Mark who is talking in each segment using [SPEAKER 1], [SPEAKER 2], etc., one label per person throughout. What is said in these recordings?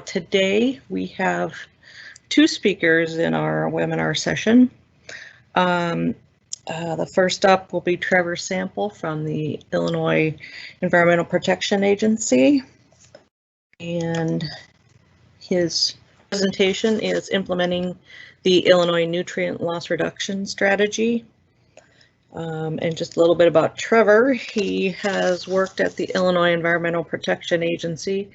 [SPEAKER 1] Today we have two speakers in our webinar session. The first up will be Trevor Sample from the Illinois Environmental Protection Agency, and his presentation is implementing the Illinois Nutrient Loss Reduction Strategy. And just a little bit about Trevor. He has worked at the Illinois Environmental Protection Agency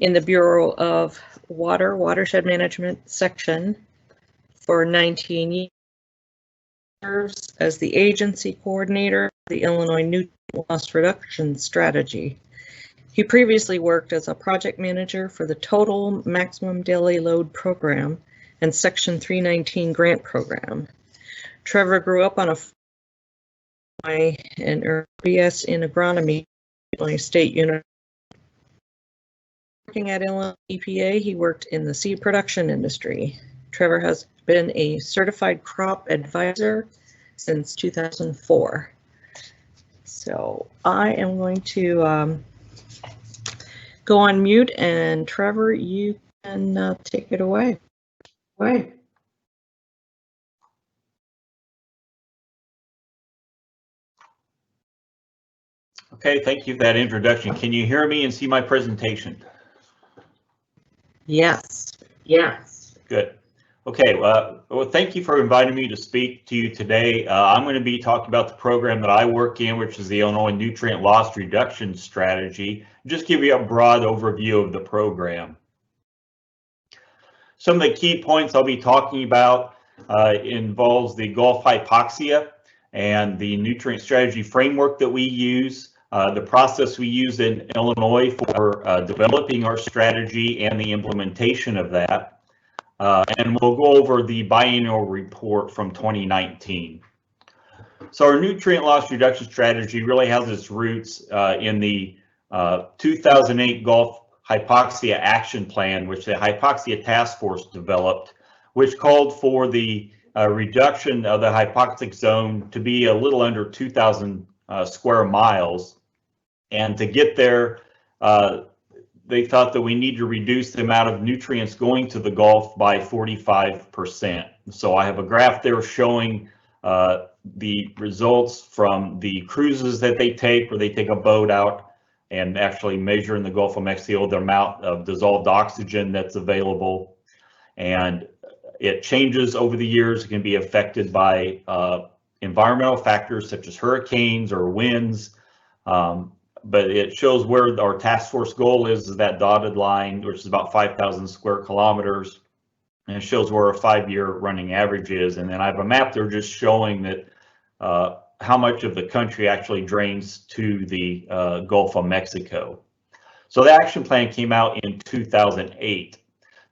[SPEAKER 1] in the Bureau of Watershed Management section for 19 years. Serves as the agency coordinator of the Illinois Nutrient Loss Reduction Strategy. He previously worked as a project manager for the Total Maximum Daily Load Program and Section 319 grant program. Trevor grew up on an BS in agronomy at Illinois State University. Working at Illinois EPA, he worked in the seed production industry. Trevor has been a certified crop advisor since 2004. So I am going to go on mute, and Trevor, you can take it away.
[SPEAKER 2] Okay, thank you for that introduction. Can you hear me and see my presentation?
[SPEAKER 1] Yes.
[SPEAKER 2] Good. Okay, well, thank you for inviting me to speak to you today. I'm going to be talking about the program that I work in, which is the Illinois Nutrient Loss Reduction Strategy. Just give you a broad overview of the program. Some of the key points I'll be talking about involves the Gulf hypoxia and the nutrient strategy framework that we use, the process we use in Illinois for developing our strategy and the implementation of that. And we'll go over the biennial report from 2019. So our nutrient loss reduction strategy really has its roots in the 2008 Gulf Hypoxia Action Plan, which the Hypoxia Task Force developed, which called for the reduction of the hypoxic zone to be a little under 2,000 square miles. And to get there, they thought that we need to reduce the amount of nutrients going to the Gulf by 45%. So I have a graph there showing the results from the cruises that they take, where they take a boat out and actually measure in the Gulf of Mexico the amount of dissolved oxygen that's available. And it changes over the years. It can be affected by environmental factors such as hurricanes or winds. But it shows where our task force goal is that dotted line, which is about 5,000 square kilometers, and it shows where our 5-year running average is. And then I have a map there just showing that how much of the country actually drains to the Gulf of Mexico. So the action plan came out in 2008.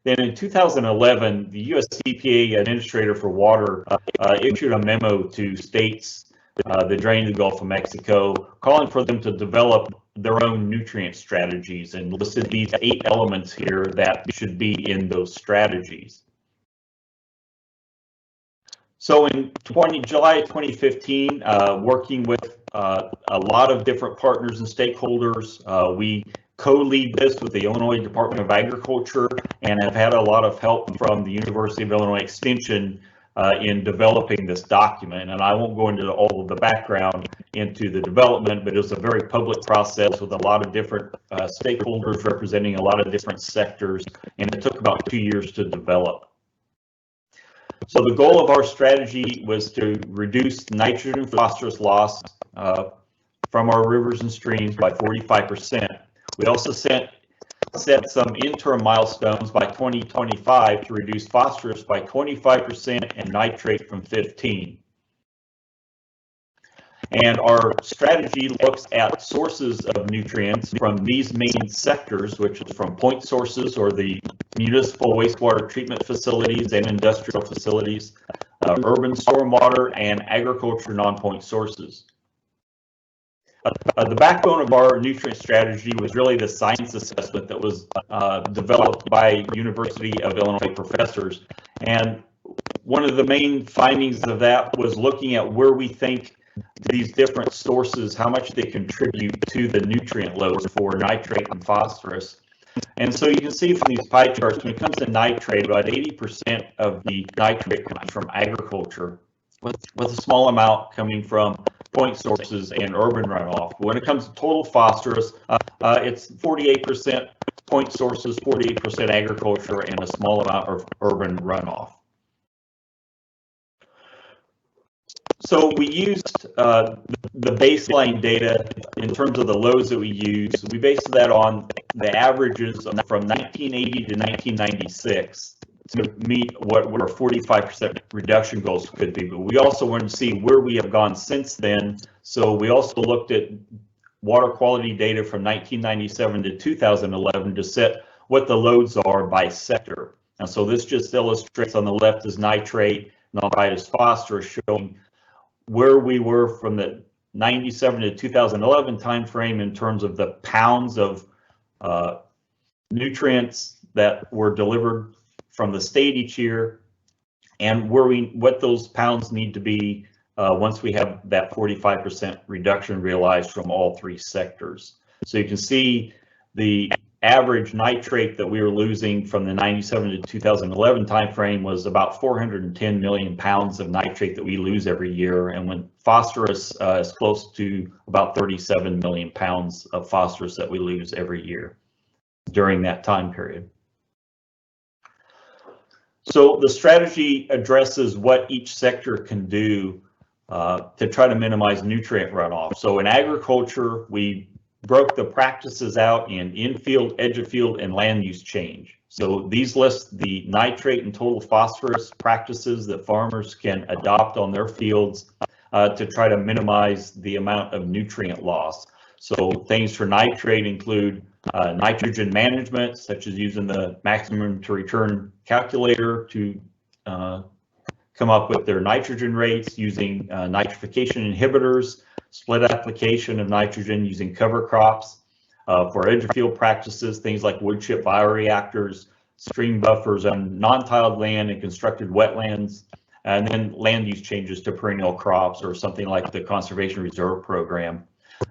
[SPEAKER 2] Then in 2011, the US EPA Administrator for Water issued a memo to states that drain the Gulf of Mexico, calling for them to develop their own nutrient strategies, and listed these 8 elements here that should be in those strategies. So in July 2015, working with a lot of different partners and stakeholders, we co-lead this with the Illinois Department of Agriculture, and have had a lot of help from the University of Illinois Extension in developing this document. And I won't go into all of the background into the development, but it was a very public process with a lot of different stakeholders representing a lot of different sectors, and it took about 2 years to develop. So the goal of our strategy was to reduce nitrogen and phosphorus loss from our rivers and streams by 45%. We also set some interim milestones by 2025 to reduce phosphorus by 25% and nitrate from 15%. And our strategy looks at sources of nutrients from these main sectors, which is from point sources, or the municipal wastewater treatment facilities and industrial facilities, urban stormwater, and agriculture non-point sources. The backbone of our nutrient strategy was really the science assessment that was developed by University of Illinois professors. And one of the main findings of that was looking at where we think these different sources, how much they contribute to the nutrient load for nitrate and phosphorus. And so you can see from these pie charts, when it comes to nitrate, about 80% of the nitrate comes from agriculture, with a small amount coming from point sources and urban runoff. When it comes to total phosphorus, it's 48% point sources, 48% agriculture, and a small amount of urban runoff. So we used the baseline data in terms of the loads that we used. We based that on the averages from 1980 to 1996 to meet what our 45% reduction goals could be. But we also wanted to see where we have gone since then. So we also looked at water quality data from 1997 to 2011 to set what the loads are by sector. And so this just illustrates, on the left is nitrate and on the right is phosphorus, showing where we were from the 97 to 2011 timeframe in terms of the pounds of nutrients that were delivered from the state each year, and what those pounds need to be once we have that 45% reduction realized from all three sectors. So you can see the average nitrate that we were losing from the 97 to 2011 timeframe was about 410 million pounds of nitrate that we lose every year, and when phosphorus is close to about 37 million pounds of phosphorus that we lose every year during that time period. So the strategy addresses what each sector can do to try to minimize nutrient runoff. So in agriculture, we broke the practices out in infield, edge of field, and land use change. So these list the nitrate and total phosphorus practices that farmers can adopt on their fields to try to minimize the amount of nutrient loss. So things for nitrate include nitrogen management, such as using the maximum to return calculator to come up with their nitrogen rates, using nitrification inhibitors, split application of nitrogen using cover crops, for edge of field practices, things like wood chip bioreactors, stream buffers on non-tiled land and constructed wetlands, and then land use changes to perennial crops or something like the Conservation Reserve Program.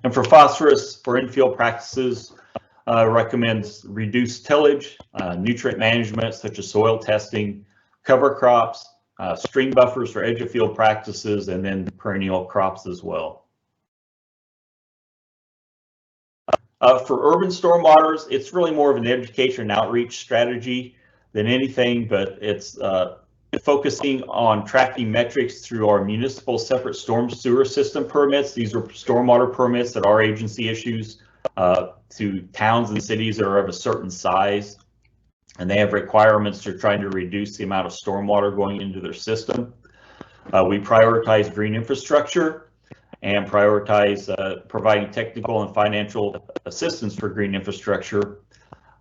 [SPEAKER 2] And for phosphorus, for infield practices, recommends reduced tillage, nutrient management such as soil testing, cover crops, stream buffers for edge of field practices, and then perennial crops as well. For urban stormwaters, it's really more of an education and outreach strategy than anything, but it's focusing on tracking metrics through our municipal separate storm sewer system permits. These are stormwater permits that our agency issues to towns and cities that are of a certain size, and they have requirements to trying to reduce the amount of stormwater going into their system. We prioritize green infrastructure and prioritize providing technical and financial assistance for green infrastructure,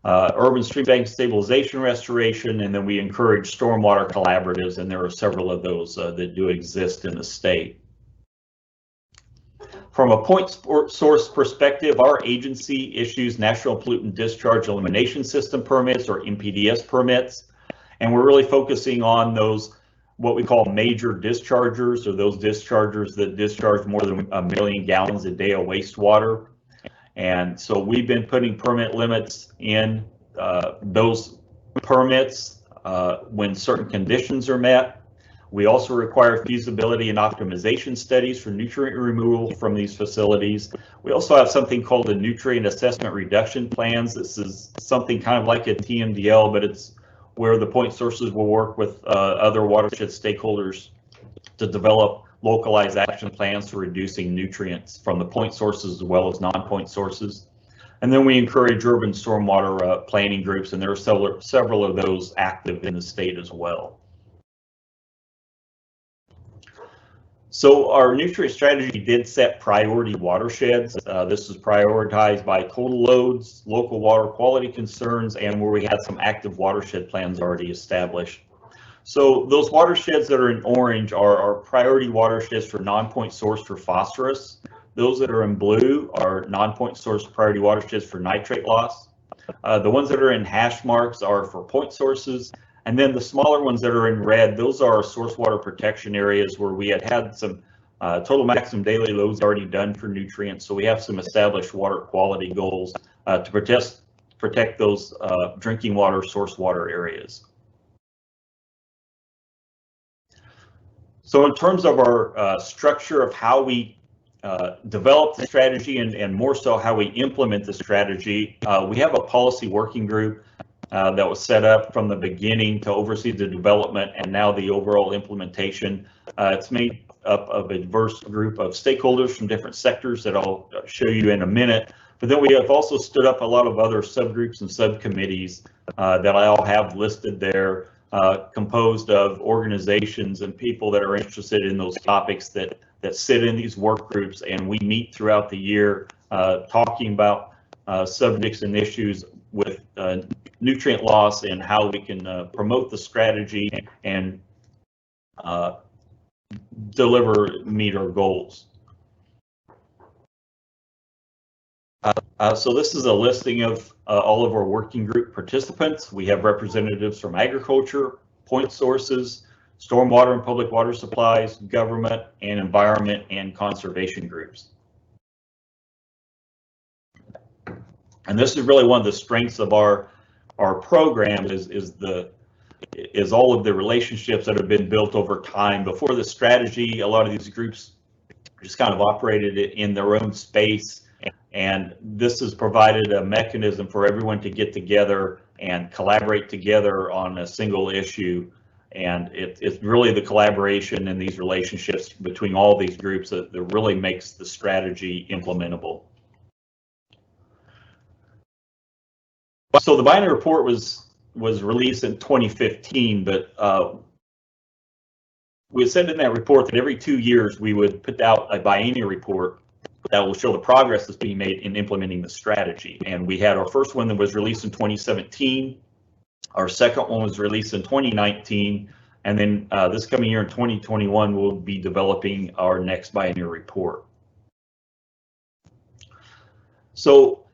[SPEAKER 2] urban stream bank stabilization restoration, and then we encourage stormwater collaboratives, and there are several of those that do exist in the state. From a point source perspective, our agency issues National Pollutant Discharge Elimination System permits, or NPDES permits, and we're really focusing on those what we call major dischargers, or those dischargers that discharge more than 1 million gallons a day of wastewater. And so we've been putting permit limits in those permits when certain conditions are met. We also require feasibility and optimization studies for nutrient removal from these facilities. We also have something called the nutrient assessment reduction plans. This is something kind of like a TMDL, but it's where the point sources will work with other watershed stakeholders to develop localized action plans for reducing nutrients from the point sources as well as non-point sources. And then we encourage urban stormwater planning groups, and there are several of those active in the state as well. So our nutrient strategy did set priority watersheds. This is prioritized by total loads, local water quality concerns, and where we had some active watershed plans already established. So those watersheds that are in orange are our priority watersheds for non-point source for phosphorus. Those that are in blue are non-point source priority watersheds for nitrate loss. The ones that are in hash marks are for point sources. And then the smaller ones that are in red, those are our source water protection areas where we had some total maximum daily loads already done for nutrients. So we have some established water quality goals to protect protect those drinking water, source water areas. So in terms of our structure of how we develop the strategy and more so how we implement the strategy, we have a policy working group that was set up from the beginning to oversee the development and now the overall implementation. It's made up of a diverse group of stakeholders from different sectors that I'll show you in a minute. But then we have also stood up a lot of other subgroups and subcommittees that I all have listed there, composed of organizations and people that are interested in those topics that sit in these work groups, and we meet throughout the year talking about subjects and issues with nutrient loss and how we can promote the strategy and meet our goals. So this is a listing of all of our working group participants. We have representatives from agriculture, point sources, stormwater and public water supplies, government, and environment and conservation groups. And this is really one of the strengths of our program is all of the relationships that have been built over time. Before the strategy, a lot of these groups just kind of operated in their own space, and this has provided a mechanism for everyone to get together and collaborate together on a single issue. And it's really the collaboration and these relationships between all these groups that really makes the strategy implementable. So the binary report was released in 2015, but we said in that report that every 2 years we would put out a biennial report that will show the progress that's being made in implementing the strategy. And we had our first one that was released in 2017. Our second one was released in 2019. And then this coming year in 2021, we'll be developing our next biennial report. So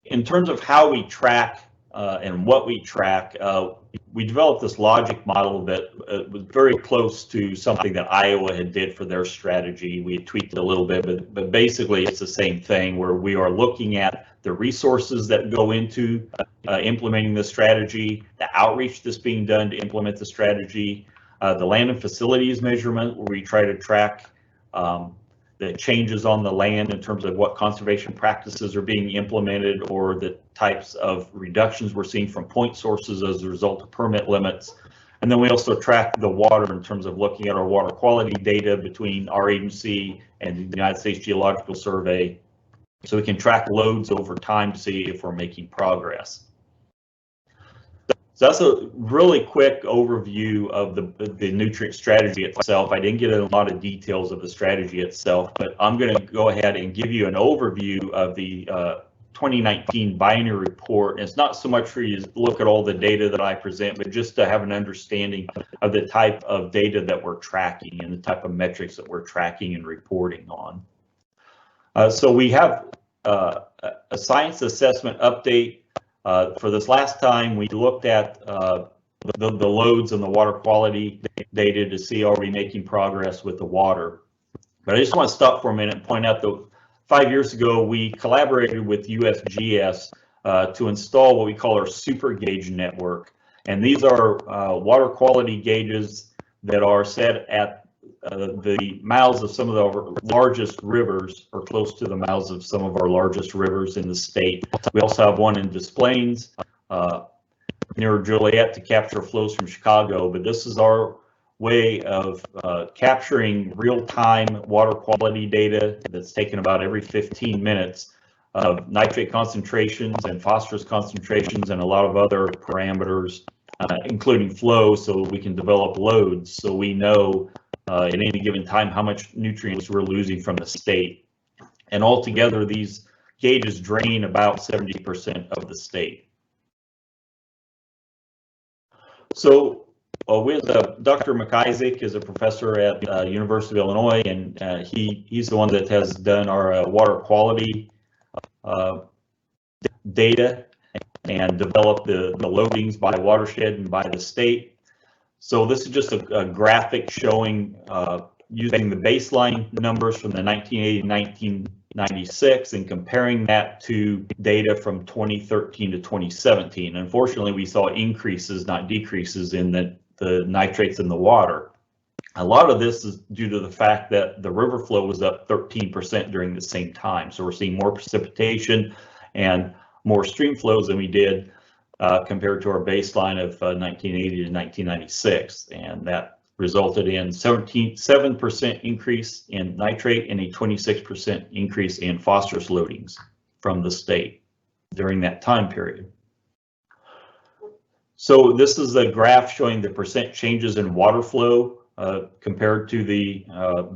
[SPEAKER 2] in terms of how we track and what we track, we developed this logic model that was very close to something that Iowa had did for their strategy. We had tweaked it a little bit, but basically it's the same thing, where we are looking at the resources that go into implementing the strategy, the outreach that's being done to implement the strategy, the land and facilities measurement, where we try to track the changes on the land in terms of what conservation practices are being implemented or the types of reductions we're seeing from point sources as a result of permit limits. And then we also track the water in terms of looking at our water quality data between our agency and the United States Geological Survey, so we can track loads over time to see if we're making progress. So that's a really quick overview of the nutrient strategy itself. I didn't get into a lot of details of the strategy itself, but I'm going to go ahead and give you an overview of the 2019 biennial report. And it's not so much for you to look at all the data that I present, but just to have an understanding of the type of data that we're tracking and the type of metrics that we're tracking and reporting on. So we have a science assessment update. For this last time, we looked at the loads and the water quality data to see are we making progress with the water. But I just want to stop for a minute and point out that 5 years ago, we collaborated with USGS to install what we call our super gauge network. And these are water quality gauges that are set at the mouths of some of the largest rivers, or close to the mouths of some of our largest rivers in the state. We also have one in Des Plaines near Joliet to capture flows from Chicago, but this is our way of capturing real-time water quality data that's taken about every 15 minutes of nitrate concentrations and phosphorus concentrations and a lot of other parameters, including flow, so we can develop loads so we know at any given time how much nutrients we're losing from the state. And altogether, these gauges drain about 70% of the state. So with Dr. Izaak is a professor at University of Illinois, and he's the one that has done our water quality data and developed the loadings by watershed and by the state. So this is just a graphic showing using the baseline numbers from the 1980-19 1996 and comparing that to data from 2013 to 2017. Unfortunately, we saw increases, not decreases, in the nitrates in the water. A lot of this is due to the fact that the river flow was up 13% during the same time. So we're seeing more precipitation and more stream flows than we did compared to our baseline of 1980 to 1996. And that resulted in 7% increase in nitrate and a 26% increase in phosphorus loadings from the state during that time period. So this is a graph showing the percent changes in water flow compared to the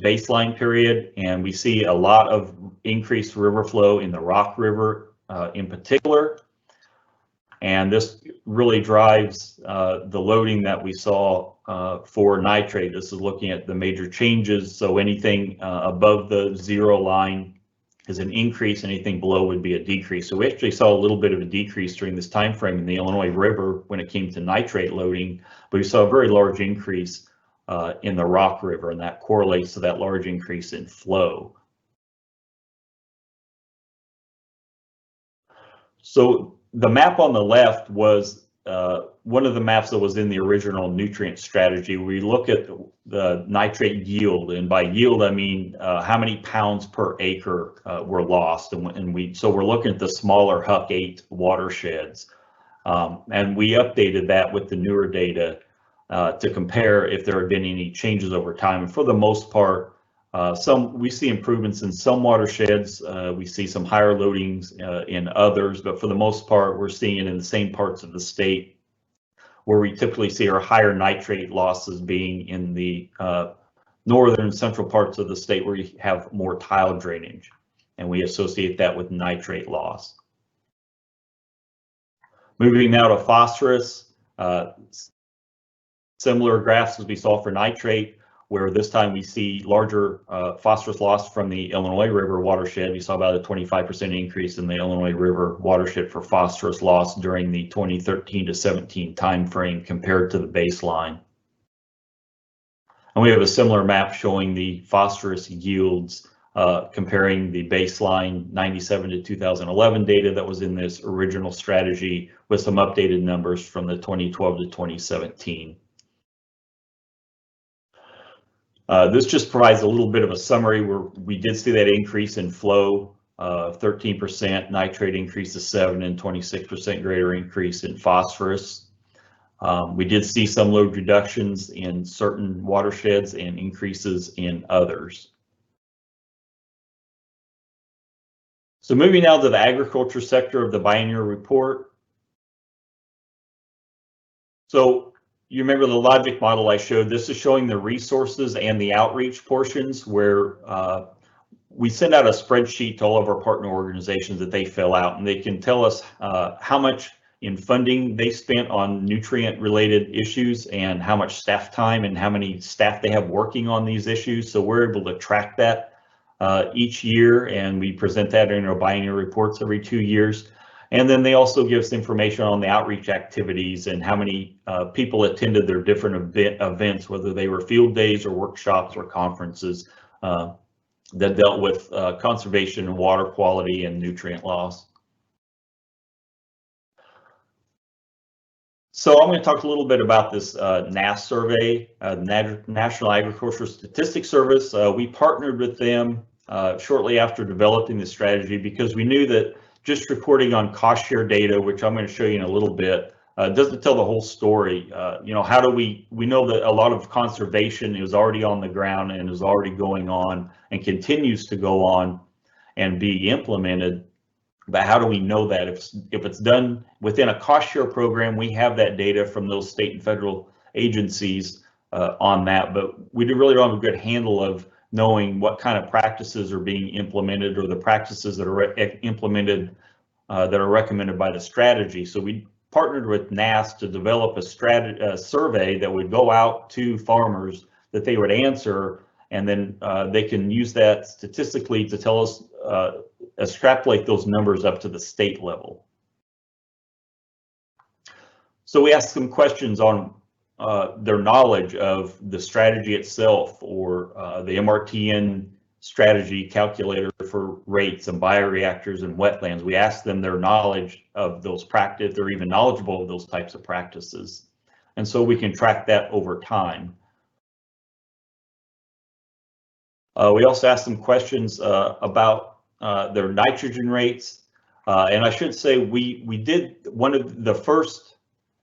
[SPEAKER 2] baseline period, and we see a lot of increased river flow in the Rock River in particular, and this really drives the loading that we saw for nitrate. This is looking at the major changes, so anything above the zero line is an increase, anything below would be a decrease. So we actually saw a little bit of a decrease during this time frame in the Illinois River when it came to nitrate loading, but we saw a very large increase in the Rock River, and that correlates to that large increase in flow. So the map on the left was one of the maps that was in the original nutrient strategy. We look at the nitrate yield, and by yield I mean how many pounds per acre were lost, so we're looking at the smaller Huck 8 watersheds, and we updated that with the newer data to compare if there have been any changes over time. And for the most part, we see improvements in some watersheds. We see some higher loadings in others, but for the most part, we're seeing it in the same parts of the state where we typically see our higher nitrate losses being in the northern central parts of the state where you have more tile drainage, and we associate that with nitrate loss. Moving now to phosphorus. Similar graphs as we saw for nitrate, where this time we see larger phosphorus loss from the Illinois River watershed. We saw about a 25% increase in the Illinois River watershed for phosphorus loss during the 2013 to 17 timeframe compared to the baseline. And we have a similar map showing the phosphorus yields comparing the baseline 97 to 2011 data that was in this original strategy with some updated numbers from the 2012 to 2017. This just provides a little bit of a summary where we did see that increase in flow, 13%, nitrate increase to 7%, and 26% greater increase in phosphorus. We did see some load reductions in certain watersheds and increases in others. So moving now to the agriculture sector of the biennial report. So you remember the logic model I showed. This is showing the resources and the outreach portions where we send out a spreadsheet to all of our partner organizations that they fill out, and they can tell us how much in funding they spent on nutrient related issues and how much staff time and how many staff they have working on these issues. So we're able to track that each year, and we present that in our biennial reports every 2 years. And then they also give us information on the outreach activities and how many people attended their different events, whether they were field days or workshops or conferences that dealt with conservation and water quality and nutrient loss. So I'm going to talk a little bit about this NASS survey, National Agricultural Statistics Service. We partnered with them shortly after developing the strategy because we knew that just reporting on cost share data, which I'm going to show you in a little bit, doesn't tell the whole story. You know, how do we know that a lot of conservation is already on the ground and is already going on and continues to go on and be implemented, but how do we know that? If it's done within a cost share program, we have that data from those state and federal agencies on that, but we really don't have a good handle of knowing what kind of practices are being implemented or the practices that are implemented that are recommended by the strategy. So we partnered with NASS to develop a survey that would go out to farmers that they would answer, and then they can use that statistically to tell us, extrapolate those numbers up to the state level. So we asked some questions on their knowledge of the strategy itself, or the MRTN strategy calculator for rates and bioreactors and wetlands. We ask them their knowledge of those practices, they're even knowledgeable of those types of practices. And so we can track that over time. We also asked them questions about their nitrogen rates. And I should say we did one of the first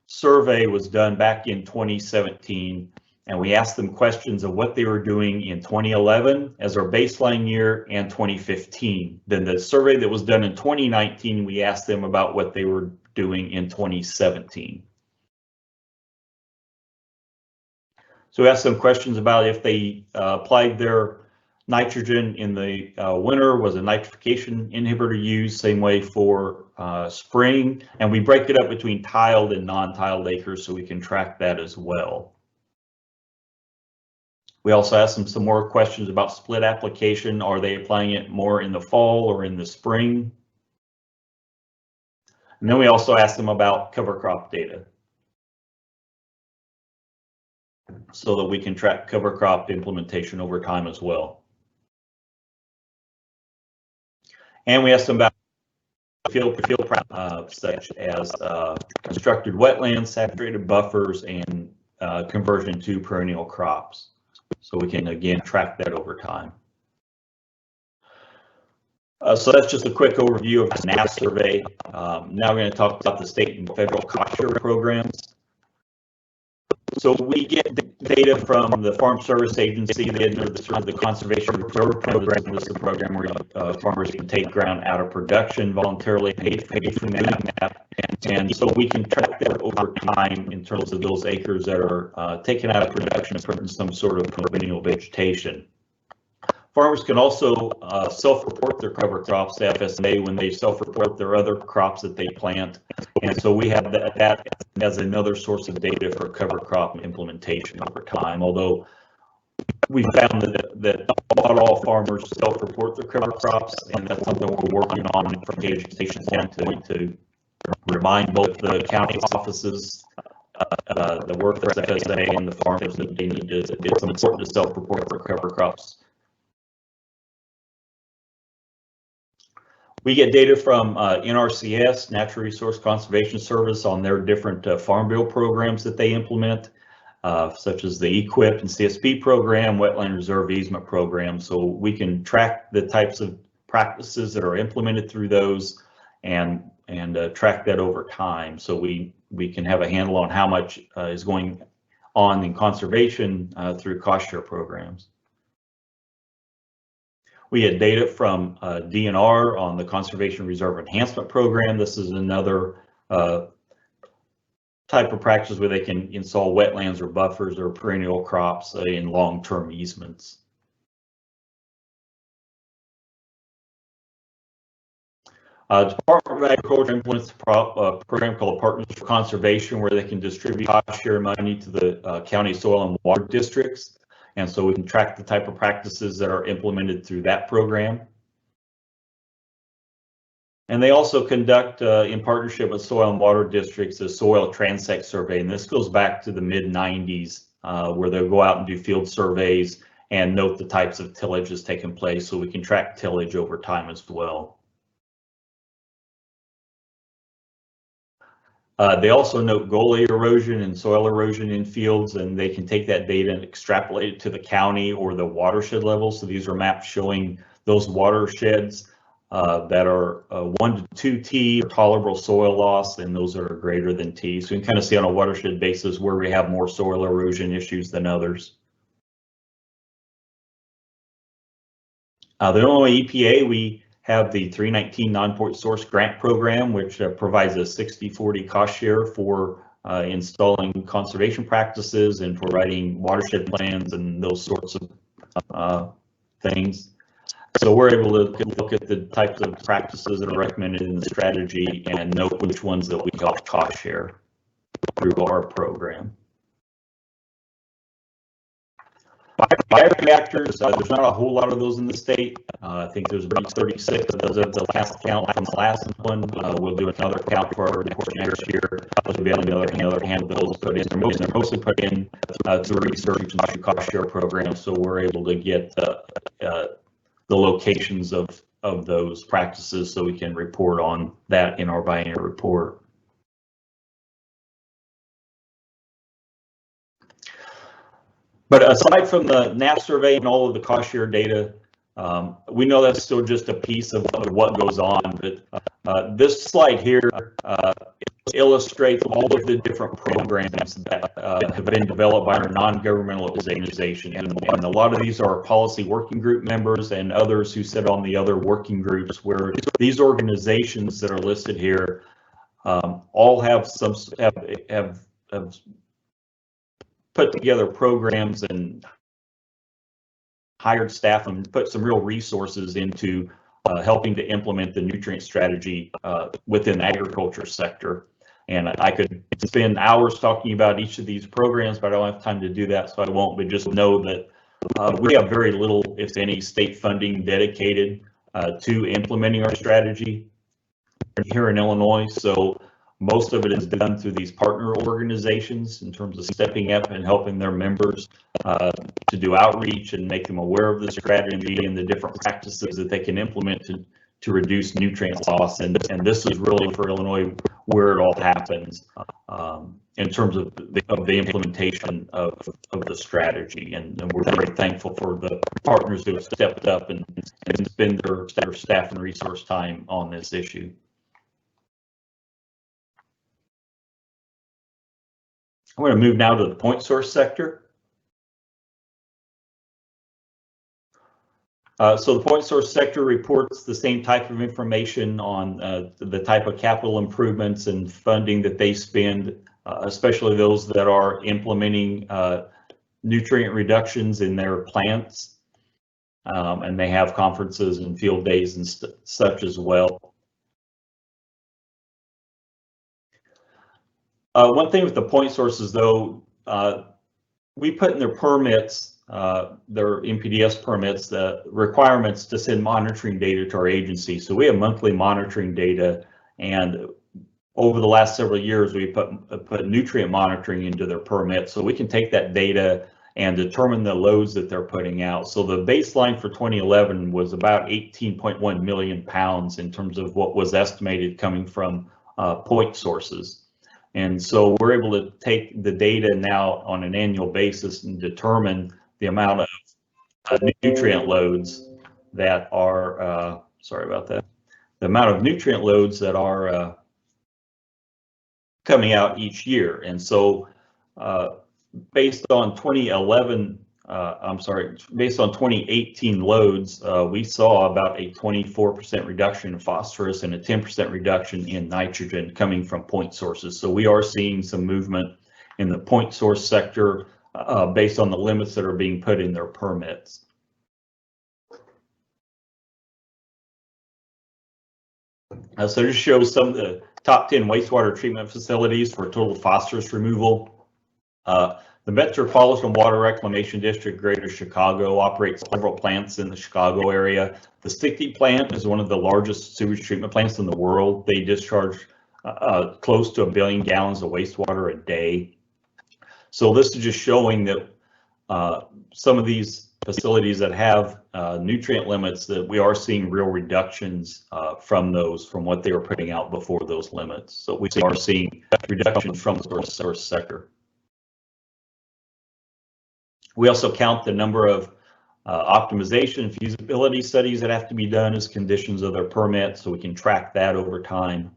[SPEAKER 2] survey was done back in 2017, and we asked them questions of what they were doing in 2011 as our baseline year and 2015. Then the survey that was done in 2019, we asked them about what they were doing in 2017. So we asked them questions about if they applied their nitrogen in the winter, was a nitrification inhibitor used, same way for spring, and we break it up between tiled and non-tiled acres so we can track that as well. We also asked them some more questions about split application. Are they applying it more in the fall or in the spring? And then we also asked them about cover crop data, so that we can track cover crop implementation over time as well. And we asked them about field such as constructed wetlands, saturated buffers, and conversion to perennial crops. So we can again track that over time. So that's just a quick overview of the NAP survey. Now we're going to talk about the state and federal cost share programs. So we get data from the Farm Service Agency, the Conservation Reserve Program. This is a program where farmers can take ground out of production, voluntarily paid from that. And so we can track that over time in terms of those acres that are taken out of production and put in some sort of perennial vegetation. Farmers can also self-report their cover crops to FSA when they self-report their other crops that they plant. And so we have that as another source of data for cover crop implementation over time. Although we found that not all farmers self-report their cover crops, and that's something we're working on from the education standpoint to remind both the county offices, the work for FSA, and the farmers that they need to, it's important to self-report their cover crops. We get data from NRCS, Natural Resource Conservation Service, on their different Farm Bill programs that they implement, such as the EQIP and CSP program, Wetland Reserve Easement program. So we can track the types of practices that are implemented through those and track that over time. So we can have a handle on how much is going on in conservation through cost share programs. We get data from DNR on the Conservation Reserve Enhancement Program. This is another type of practice where they can install wetlands or buffers or perennial crops in long-term easements. Department of Agriculture implements a program called Partners for Conservation, where they can distribute cost share money to the county soil and water districts. And so we can track the type of practices that are implemented through that program. And they also conduct, in partnership with soil and water districts, a soil transect survey. And this goes back to the mid-90s, where they'll go out and do field surveys and note the types of tillage that's taken place, so we can track tillage over time as well. They also note gully erosion and soil erosion in fields, and they can take that data and extrapolate it to the county or the watershed level. So these are maps showing those watersheds that are 1 to 2 T or tolerable soil loss, and those that are greater than T. So you can kind of see on a watershed basis where we have more soil erosion issues than others. The Illinois EPA, we have the 319 non-point source grant program, which provides a 60-40 cost share for installing conservation practices and for writing watershed plans and those sorts of things. So we're able to look at the types of practices that are recommended in the strategy and note which ones that we got cost share through our program. Bioreactors, there's not a whole lot of those in the state. I think there's about 36 of those of the last count from the last one. We'll do another count for our report next year. There'll be another hand of those put in. They're mostly put in through research and through cost share programs, so we're able to get the locations of those practices so we can report on that in our biennial report. But aside from the NAF survey and all of the cost share data, we know that's still just a piece of what goes on. But this slide here illustrates all of the different programs that have been developed by our non-governmental organizations. And a lot of these are policy working group members and others who sit on the other working groups, where these organizations that are listed here all have put together programs and hired staff and put some real resources into helping to implement the nutrient strategy within the agriculture sector. And I could spend hours talking about each of these programs, but I don't have time to do that, so I won't. But just know that we have very little, if any, state funding dedicated to implementing our strategy here in Illinois. So most of it is done through these partner organizations in terms of stepping up and helping their members to do outreach and make them aware of the strategy and the different practices that they can implement to reduce nutrient loss. And this is really for Illinois where it all happens in terms of the implementation of the strategy. And we're very thankful for the partners who have stepped up and spend their staff and resource time on this issue. I'm going to move now to the point source sector. So the point source sector reports the same type of information on the type of capital improvements and funding that they spend, especially those that are implementing nutrient reductions in their plants. And they have conferences and field days and such as well. One thing with the point sources, though, we put in their permits, their NPDES permits, the requirements to send monitoring data to our agency. So we have monthly monitoring data, and over the last several years, we put nutrient monitoring into their permits, so we can take that data and determine the loads that they're putting out. So the baseline for 2011 was about 18.1 million pounds in terms of what was estimated coming from point sources. And so we're able to take the data now on an annual basis and determine the amount of nutrient loads that are, sorry about that, the amount of nutrient loads that are coming out each year. And so based on 2011, based on 2018 loads, we saw about a 24% reduction in phosphorus and a 10% reduction in nitrogen coming from point sources. So we are seeing some movement in the point source sector based on the limits that are being put in their permits. So this shows some of the top 10 wastewater treatment facilities for total phosphorus removal. The Metropolitan Water Reclamation District, Greater Chicago, operates several plants in the Chicago area. The Stickney plant is one of the largest sewage treatment plants in the world. They discharge close to 1 billion gallons of wastewater a day. So this is just showing that some of these facilities that have nutrient limits, that we are seeing real reductions from what they were putting out before those limits. So we are seeing reductions from the source sector. We also count the number of optimization and feasibility studies that have to be done as conditions of their permit, so we can track that over time.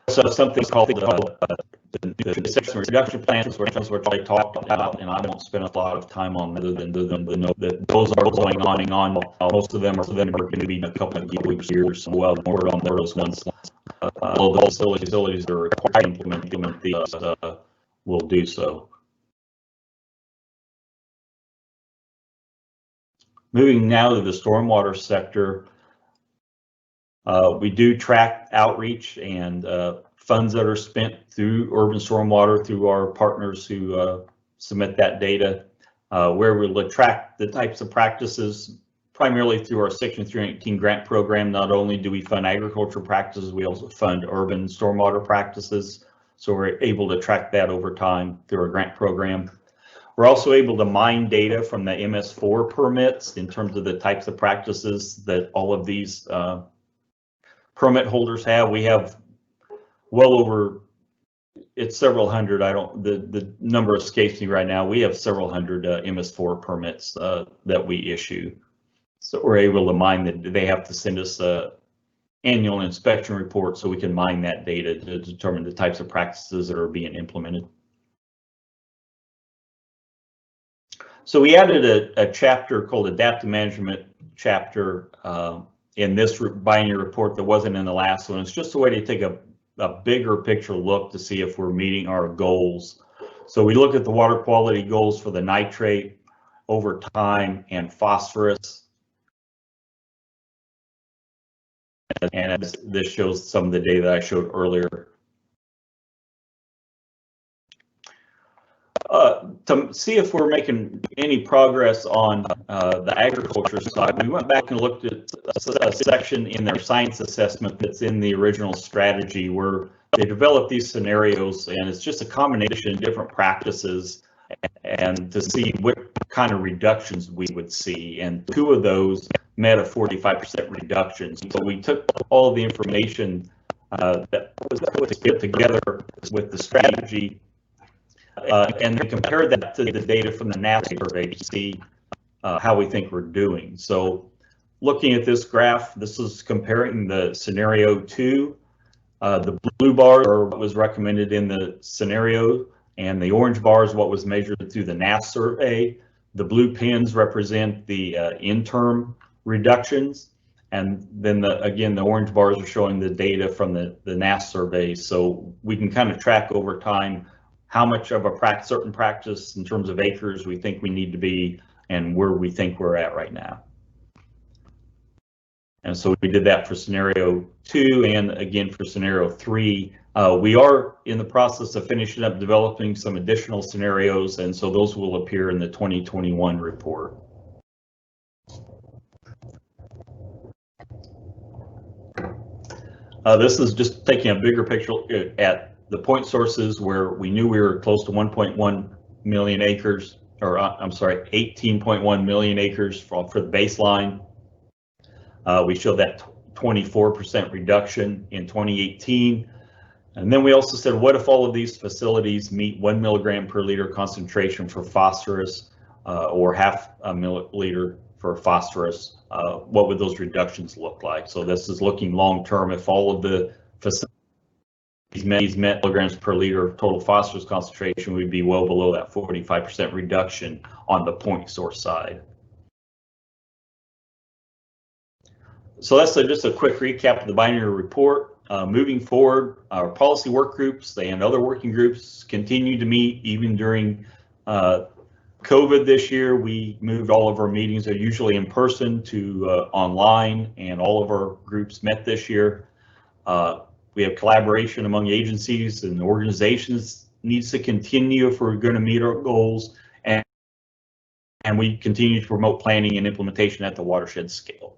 [SPEAKER 2] So something called the section reduction plans, which I talked about, and I won't spend a lot of time on other than to know that those are going on and on. Most of them are going to be a couple of years. So we'll work on those ones. All the facilities that are required to implement these will do so. Moving now to the stormwater sector, we do track outreach and funds that are spent through urban stormwater through our partners who submit that data, where we'll track the types of practices primarily through our Section 319 grant program. Not only do we fund agriculture practices, we also fund urban stormwater practices. So we're able to track that over time through our grant program. We're also able to mine data from the MS4 permits in terms of the types of practices that all of these permit holders have. We have well over, it's several hundred. The number escapes me right now. We have several hundred MS4 permits that we issue. So we're able to mine that. They have to send us a annual inspection report so we can mine that data to determine the types of practices that are being implemented. So we added a chapter called Adaptive Management chapter in this binary report that wasn't in the last one. It's just a way to take a bigger picture look to see if we're meeting our goals. So we look at the water quality goals for the nitrate over time and phosphorus. And this shows some of the data that I showed earlier. To see if we're making any progress on the agriculture side, we went back and looked at a section in their science assessment that's in the original strategy where they developed these scenarios, and it's just a combination of different practices and to see what kind of reductions we would see. And 2 of those met a 45% reduction. So we took all of the information that was put together with the strategy and compare that to the data from the NAP survey to see how we think we're doing. So looking at this graph, this is comparing the scenario 2. The blue bars are what was recommended in the scenario, and the orange bars what was measured through the NAP survey. The blue pins represent the interim reductions, and then again the orange bars are showing the data from the NAP survey, so we can kind of track over time how much of a certain practice in terms of acres we think we need to be and where we think we're at right now. And so we did that for scenario 2 and again for scenario 3. We are in the process of finishing up developing some additional scenarios, and so those will appear in the 2021 report. This is just taking a bigger picture at the point sources where we knew we were close to 1.1 million acres, or I'm sorry, 18.1 million acres for the baseline. We showed that 24% reduction in 2018. And then we also said, what if all of these facilities meet 1 milligram per liter concentration for phosphorus or half a milliliter for phosphorus? What would those reductions look like? So this is looking long term. If all of the facilities met milligrams per liter of total phosphorus concentration, we'd be well below that 45% reduction on the point source side. So that's just a quick recap of the binary report. Moving forward, our policy work groups and other working groups continue to meet even during COVID this year. We moved all of our meetings, are usually in person, to online, and all of our groups met this year. We have collaboration among agencies and organizations needs to continue if we're going to meet our goals, and we continue to promote planning and implementation at the watershed scale.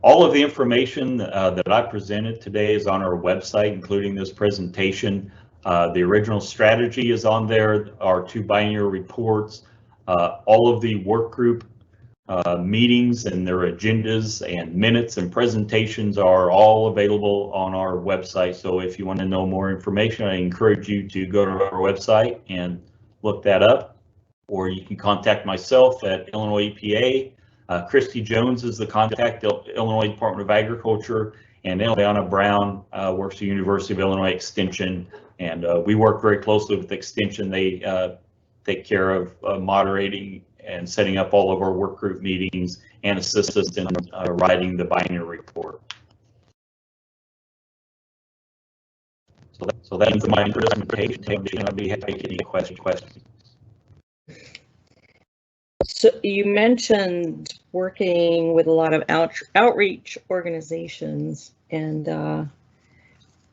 [SPEAKER 2] All of the information that I presented today is on our website, including this presentation. The original strategy is on there, our 2 binary reports, all of the work group meetings and their agendas and minutes and presentations are all available on our website. So if you want to know more information, I encourage you to go to our website and look that up, or you can contact myself at Illinois EPA. Christy Jones is the contact at Illinois Department of Agriculture, and Eliana Brown works at the University of Illinois Extension, and we work very closely with Extension. They take care of moderating and setting up all of our work group meetings and assist us in writing the binary report. So that's my presentation. I'll be happy to take any questions.
[SPEAKER 1] So you mentioned working with a lot of outreach organizations, and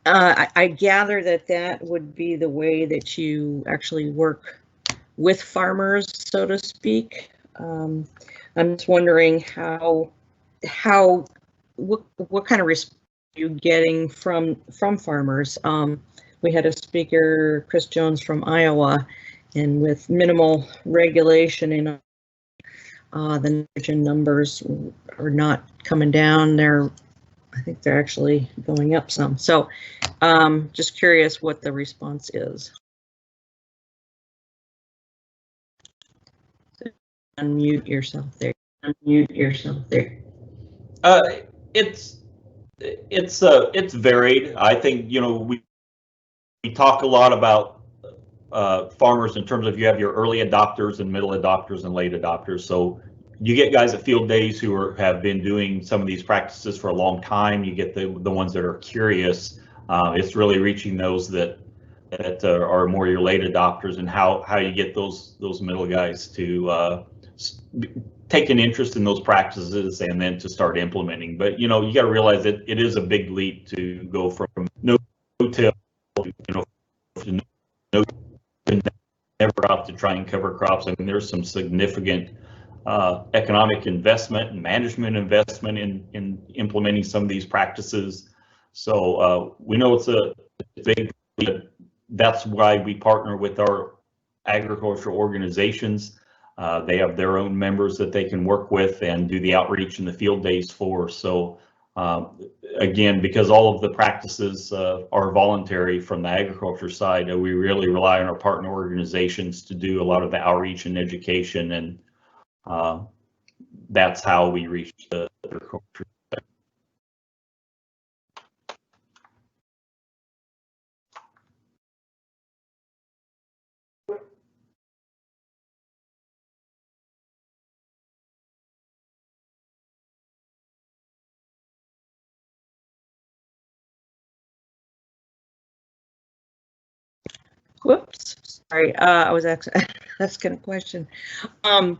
[SPEAKER 1] I gather that would be the way that you actually work with farmers, so to speak. I'm just wondering what kind of response are you getting from farmers? we had a speaker, Chris Jones from Iowa, and with minimal regulation in the nitrogen numbers are not coming down. I think they're actually going up some. So just curious what the response is. Unmute yourself there. Unmute yourself there.
[SPEAKER 2] It's varied. I think, you know, we talk a lot about farmers in terms of you have your early adopters and middle adopters and late adopters. So you get guys at field days who have been doing some of these practices for a long time. You get the ones that are curious. It's really reaching those that are more your late adopters, and how you get those middle guys to take an interest in those practices and then to start implementing. But you know, you got to realize that it is a big leap to go from no-till, you know, to no, never out to try and cover crops. I mean, there's some significant economic investment and management investment in implementing some of these practices. So we know it's a big. That's why we partner with our agricultural organizations. They have their own members that they can work with and do the outreach and the field days for. So again, because all of the practices are voluntary from the agriculture side, we really rely on our partner organizations to do a lot of the outreach and education, and that's how we reach the agriculture.
[SPEAKER 1] Whoops, sorry, I was actually asking a question. So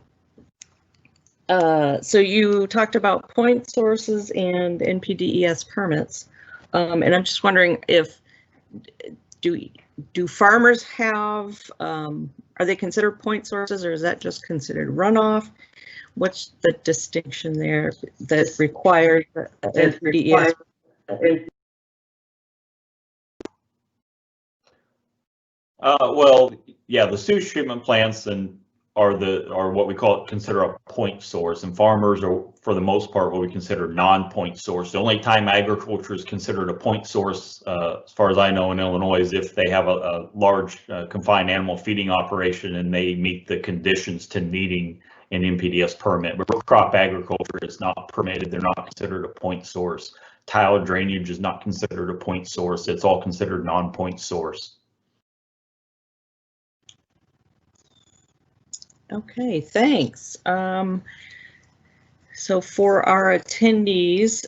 [SPEAKER 1] you talked about point sources and NPDES permits, and I'm just wondering if do farmers have, are they considered point sources, or is that just considered runoff? What's the distinction there that requires the NPDES?
[SPEAKER 2] Well, yeah, the sewage treatment plants are what we consider a point source, and farmers are, for the most part, what we consider non-point source. The only time agriculture is considered a point source, as far as I know, in Illinois, is if they have a large confined animal feeding operation and they meet the conditions to needing an NPDES permit. But crop agriculture is not permitted; they're not considered a point source. Tile drainage is not considered a point source; it's all considered non-point source.
[SPEAKER 1] Okay, thanks. So for our attendees,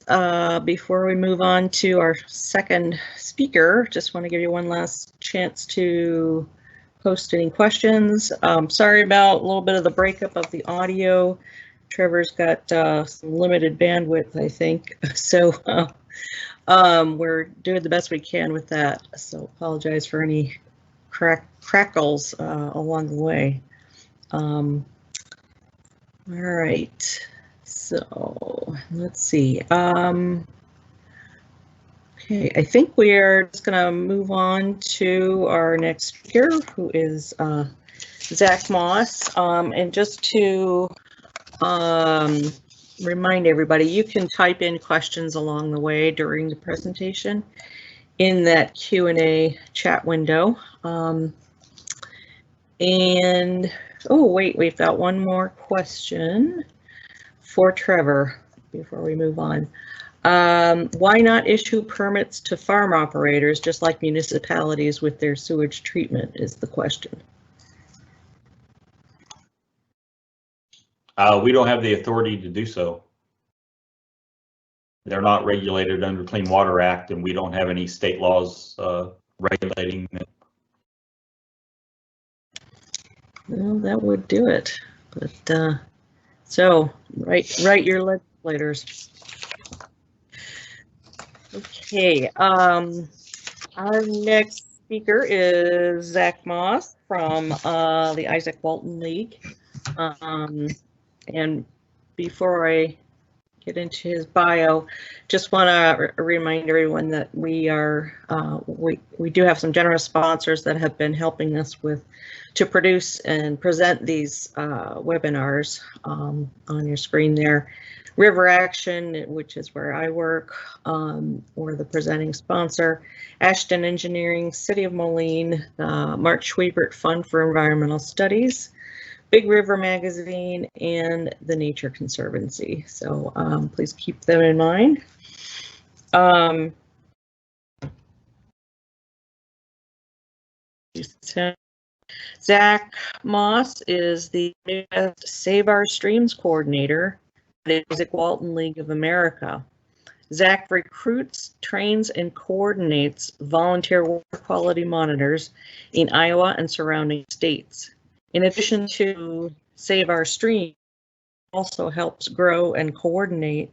[SPEAKER 1] before we move on to our second speaker, just want to give you one last chance to post any questions. Sorry about a little bit of the breakup of the audio. Trevor's got some limited bandwidth, I think. So we're doing the best we can with that. So apologize for any crackles along the way. All right, so let's see. Okay, I think we are just going to move on to our next speaker, who is Zach Moss. And just to remind everybody, you can type in questions along the way during the presentation in that Q&A chat window. And oh, wait, we've got one more question for Trevor before we move on. Why not issue permits to farm operators just like municipalities with their sewage treatment is the question.
[SPEAKER 2] We don't have the authority to do so. They're not regulated under Clean Water Act, and we don't have any state laws regulating it.
[SPEAKER 1] Well, that would do it. But so write your legislators. Okay. Our next speaker is Zach Moss from the Izaak Walton League. And before I get into his bio, just want to remind everyone that we do have some generous sponsors that have been helping us to produce and present these webinars on your screen there. River Action, which is where I work, or the presenting sponsor, Ashton Engineering, City of Moline, Mark Schwiebert Fund for Environmental Studies, Big River Magazine, and the Nature Conservancy. So please keep them in mind. Zach Moss is the Save Our Streams coordinator at the Izaak Walton League of America. Zach recruits, trains, and coordinates volunteer water quality monitors in Iowa and surrounding states. In addition to Save Our Streams, also helps grow and coordinate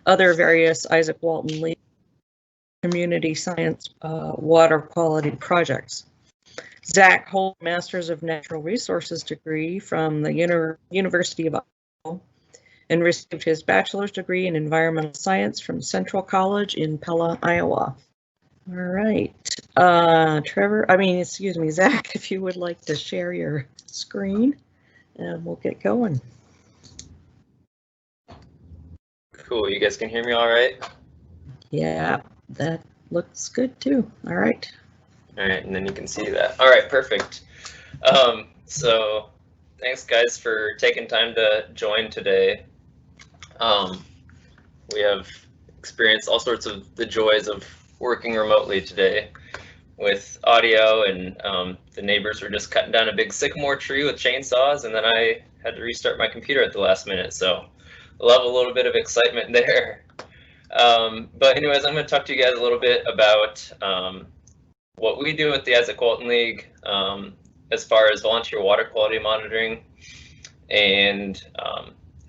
[SPEAKER 1] other various Izaak Walton League community science water quality projects. Zach holds a Master's of Natural Resources degree from the University of Iowa and received his bachelor's degree in environmental science from Central College in Pella, Iowa. All right, Zach, if you would like to share your screen, and we'll get going.
[SPEAKER 3] Cool, you guys can hear me all right?
[SPEAKER 1] Yeah, that looks good too. All right.
[SPEAKER 3] All right, and then you can see that. All right, perfect. So thanks guys for taking time to join today. We have experienced all sorts of the joys of working remotely today with audio, and the neighbors were just cutting down a big sycamore tree with chainsaws, and then I had to restart my computer at the last minute, so I love a little bit of excitement there. But anyways, I'm going to talk to you guys a little bit about what we do at the Izaak Walton League as far as volunteer water quality monitoring, and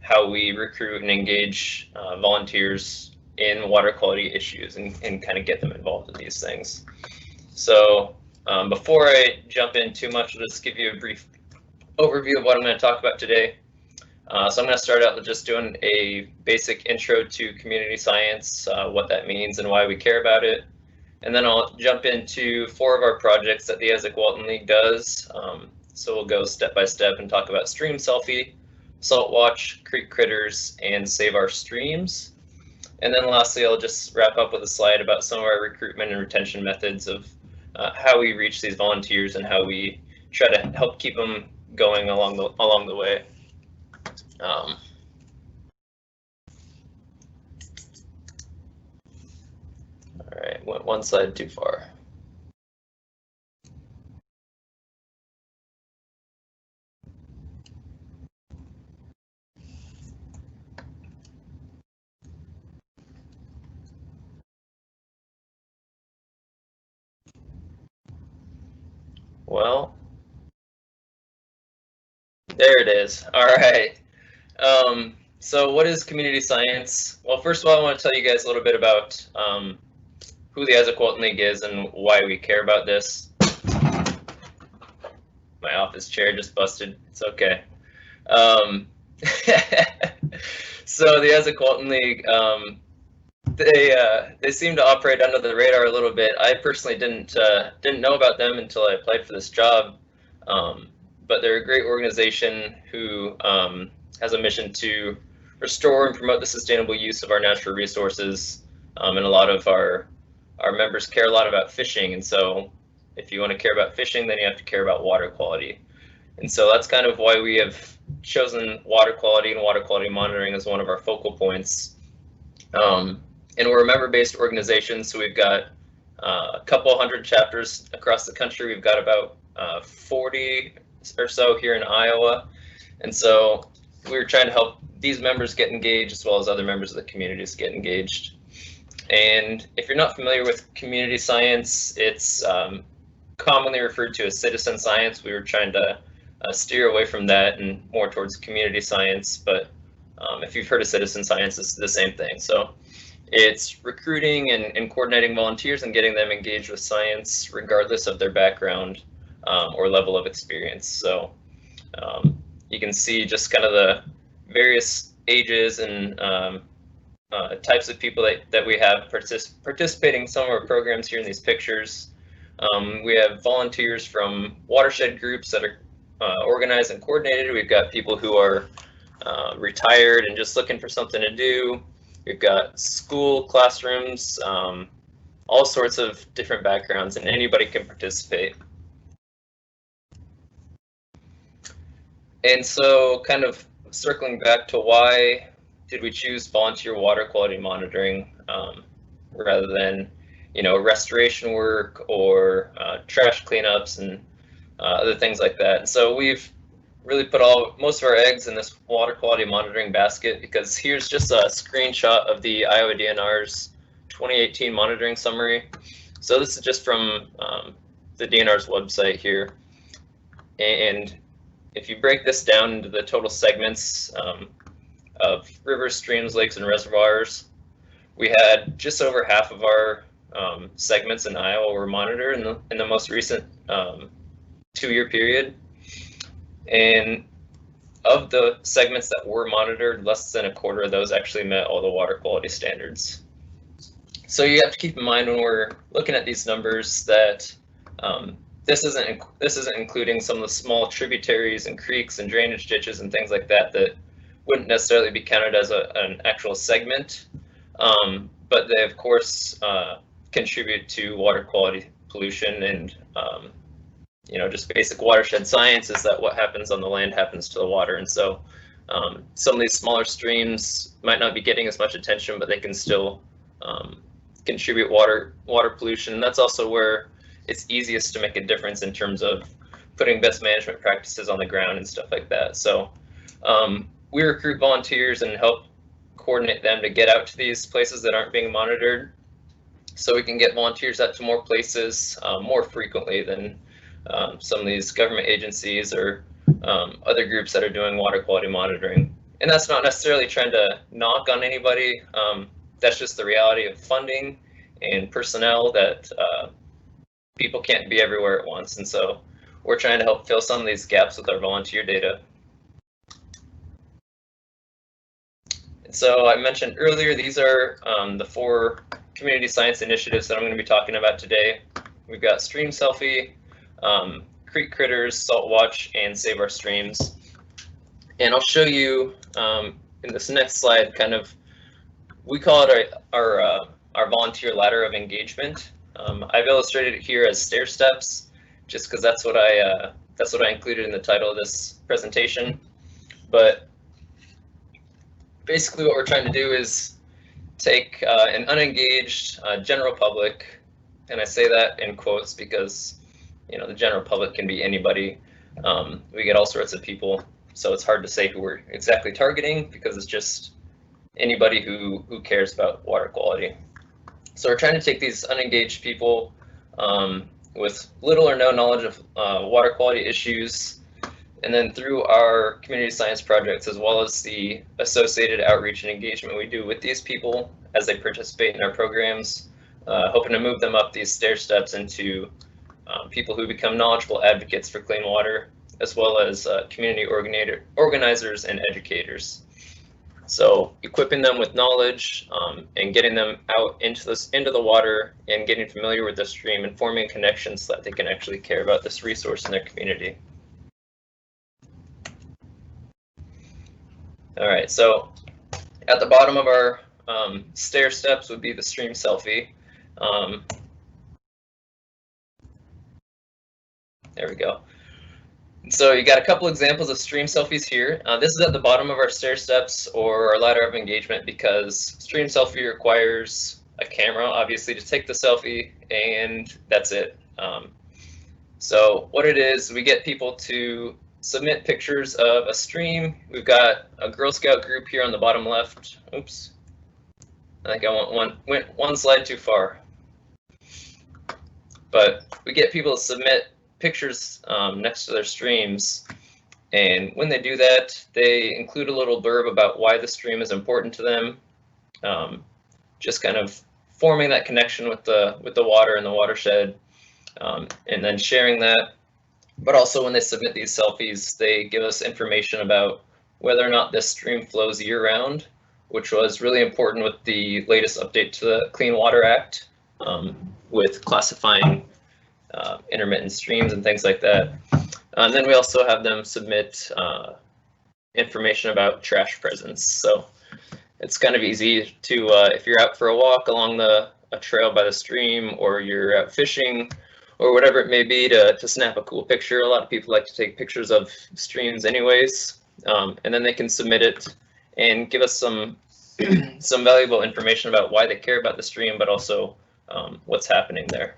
[SPEAKER 3] how we recruit and engage volunteers in water quality issues and kind of get them involved in these things. So before I jump in too much, I'll just give you a brief overview of what I'm going to talk about today. So I'm going to start out with just doing a basic intro to community science, what that means and why we care about it. And then I'll jump into 4 of our projects that the Izaak Walton League does. So we'll go step by step and talk about Stream Selfie, Salt Watch, Creek Critters, and Save Our Streams. And then lastly, I'll just wrap up with a slide about some of our recruitment and retention methods of how we reach these volunteers and how we try to help keep them going along the way. All right, went one slide too far. Well, there it is. All right. So what is community science? Well, first of all, I want to tell you guys a little bit about who the Izaak Walton League is and why we care about this. My office chair just busted. It's okay. So the Izaak Walton League, they seem to operate under the radar a little bit. I personally didn't know about them until I applied for this job, but they're a great organization who has a mission to restore and promote the sustainable use of our natural resources, and a lot of our members care a lot about fishing, and so if you want to care about fishing, then you have to care about water quality. And so that's kind of why we have chosen water quality and water quality monitoring as one of our focal points. And we're a member-based organization, so we've got a couple hundred chapters across the country. We've got about 40 or so here in Iowa. And so we're trying to help these members get engaged as well as other members of the communities get engaged. And if you're not familiar with community science, it's commonly referred to as citizen science. We were trying to steer away from that and more towards community science, but if you've heard of citizen science, it's the same thing. So it's recruiting and coordinating volunteers and getting them engaged with science regardless of their background or level of experience. So you can see just kind of the various ages and types of people that we have participating in some of our programs here in these pictures. We have volunteers from watershed groups that are organized and coordinated. We've got people who are retired and just looking for something to do. We've got school classrooms, all sorts of different backgrounds, and anybody can participate. And so kind of circling back to why did we choose volunteer water quality monitoring rather than, restoration work or trash cleanups and other things like that. And so we've really put most of our eggs in this water quality monitoring basket, because here's just a screenshot of the Iowa DNR's 2018 monitoring summary. So this is just from the DNR's website here. And if you break this down into the total segments of rivers, streams, lakes, and reservoirs, we had just over half of our segments in Iowa were monitored in the most recent 2-year period. And of the segments that were monitored, less than a quarter of those actually met all the water quality standards. So you have to keep in mind when we're looking at these numbers that this isn't including some of the small tributaries and creeks and drainage ditches and things like that that wouldn't necessarily be counted as an actual segment, but they of course contribute to water quality pollution and just basic watershed science is that what happens on the land happens to the water. And so some of these smaller streams might not be getting as much attention, but they can still contribute water pollution. And that's also where it's easiest to make a difference in terms of putting best management practices on the ground and stuff like that. So we recruit volunteers and help coordinate them to get out to these places that aren't being monitored, so we can get volunteers out to more places more frequently than some of these government agencies or other groups that are doing water quality monitoring. And that's not necessarily trying to knock on anybody. That's just the reality of funding and personnel, that people can't be everywhere at once. And so we're trying to help fill some of these gaps with our volunteer data. So I mentioned earlier, these are the 4 community science initiatives that I'm going to be talking about today. We've got Stream Selfie, Creek Critters, Salt Watch, and Save Our Streams. And I'll show you in this next slide, kind of, we call it our volunteer ladder of engagement. I've illustrated it here as stair steps, just because that's what I included in the title of this presentation. But basically what we're trying to do is take an unengaged general public, and I say that in quotes because the general public can be anybody. We get all sorts of people, so it's hard to say who we're exactly targeting because it's just anybody who cares about water quality. So we're trying to take these unengaged people with little or no knowledge of water quality issues, and then through our community science projects, as well as the associated outreach and engagement we do with these people as they participate in our programs, hoping to move them up these stair steps into people who become knowledgeable advocates for clean water, as well as community organizers and educators. So equipping them with knowledge and getting them out into the water and getting familiar with the stream and forming connections so that they can actually care about this resource in their community. All right, so at the bottom of our stair steps would be the Stream Selfie. There we go. So you got a couple examples of stream selfies here. This is at the bottom of our stair steps or our ladder of engagement, because stream selfie requires a camera, obviously, to take the selfie, and that's it. So what it is, we get people to submit pictures of a stream. We've got a Girl Scout group here on the bottom left. Oops, I think I went one slide too far. But we get people to submit pictures next to their streams, and when they do that, they include a little blurb about why the stream is important to them, just kind of forming that connection with the water and the watershed, and then sharing that. But also when they submit these selfies, they give us information about whether or not this stream flows year-round which was really important with the latest update to the Clean Water Act, with classifying intermittent streams and things like that. And then we also have them submit information about trash presence. So it's kind of easy to, if you're out for a walk along a trail by the stream, or you're out fishing, or whatever it may be, to snap a cool picture. A lot of people like to take pictures of streams anyways, and then they can submit it and give us some some valuable information about why they care about the stream, but also what's happening there.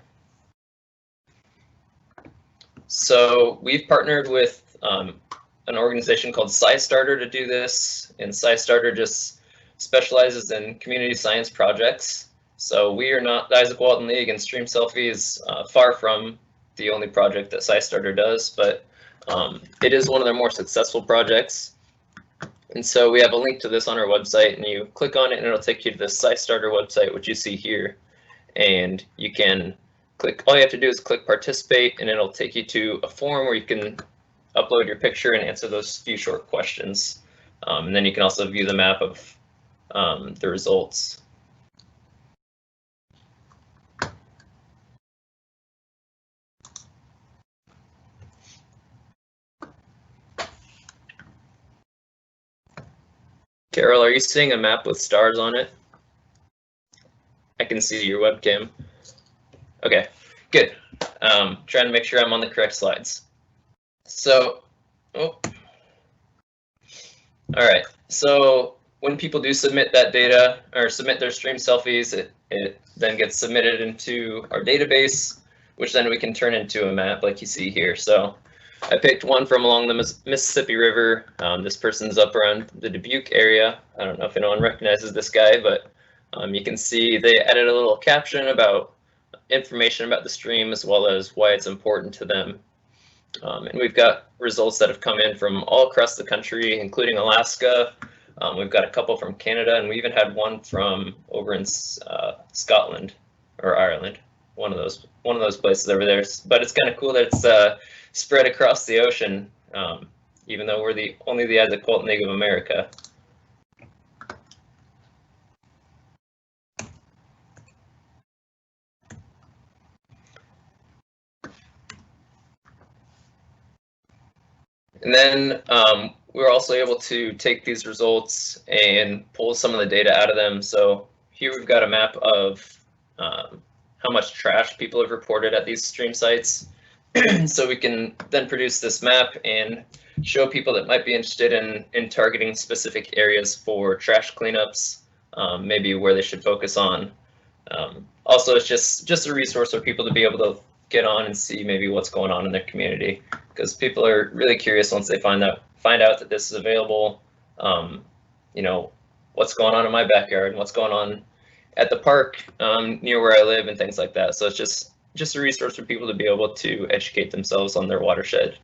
[SPEAKER 3] So we've partnered with an organization called SciStarter to do this, and SciStarter just specializes in community science projects. So we are not, the Izaak Walton League and Stream Selfie is far from the only project that SciStarter does, but it is one of their more successful projects. And so we have a link to this on our website, and you click on it and it'll take you to the SciStarter website, which you see here. And you can click, all you have to do is click participate, and it'll take you to a form where you can upload your picture and answer those few short questions. And then you can also view the map of the results. Carol, are you seeing a map with stars on it? I can see your webcam. Okay, good. Trying to make sure I'm on the correct slides. So, all right. So when people do submit that data or submit their stream selfies, it then gets submitted into our database, which then we can turn into a map like you see here. So I picked one from along the Mississippi River. This person's up around the Dubuque area. I don't know if anyone recognizes this guy, but you can see they added a little caption about information about the stream as well as why it's important to them. And we've got results that have come in from all across the country, including Alaska. We've got a couple from Canada, and we even had one from over in Scotland or Ireland, one of those places over there. But it's kind of cool that it's spread across the ocean, even though we're only the Izaak Walton League of America. And then we were also able to take these results and pull some of the data out of them. So here we've got a map of how much trash people have reported at these stream sites. So we can then produce this map and show people that might be interested in targeting specific areas for trash cleanups, maybe where they should focus on. Also, it's just a resource for people to be able to get on and see maybe what's going on in their community, because people are really curious once they find out that this is available. You know, what's going on in my backyard and what's going on at the park near where I live and things like that. So it's just a resource for people to be able to educate themselves on their watershed.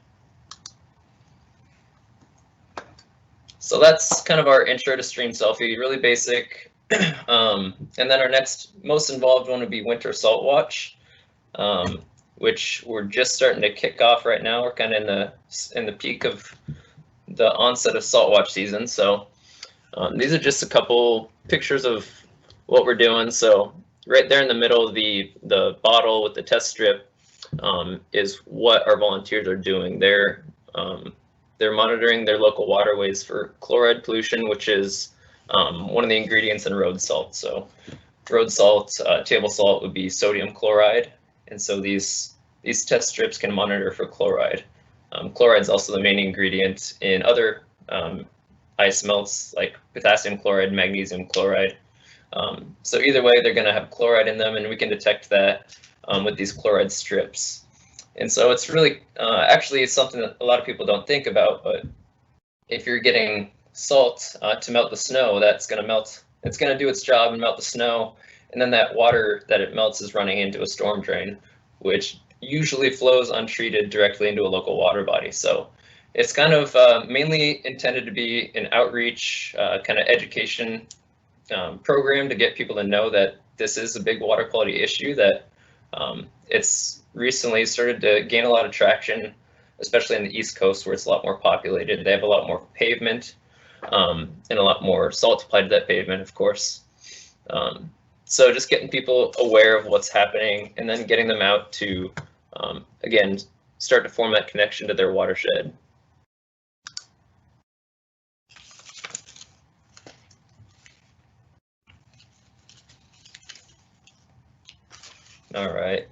[SPEAKER 3] So that's kind of our intro to Stream Selfie, really basic. And then our next most involved one would be Winter Salt Watch, which we're just starting to kick off right now. We're kind of in the peak of the onset of saltwatch season. So these are just a couple pictures of what we're doing. So right there in the middle of the bottle with the test strip is what our volunteers are doing. They're monitoring their local waterways for chloride pollution, which is one of the ingredients in road salt. So road salt, table salt would be sodium chloride. And so these test strips can monitor for chloride. Chloride is also the main ingredient in other ice melts like potassium chloride, magnesium chloride. So either way, they're going to have chloride in them, and we can detect that with these chloride strips. And so it's really actually it's something that a lot of people don't think about, but if you're getting salt to melt the snow, that's going to melt. It's going to do its job and melt the snow. And then that water that it melts is running into a storm drain, which usually flows untreated directly into a local water body. So it's kind of mainly intended to be an outreach kind of education program to get people to know that this is a big water quality issue, that it's recently started to gain a lot of traction, especially in the East Coast where it's a lot more populated. They have a lot more pavement. and a lot more salt applied to that pavement, of course. So just getting people aware of what's happening and then getting them out to, again, start to form that connection to their watershed. All right.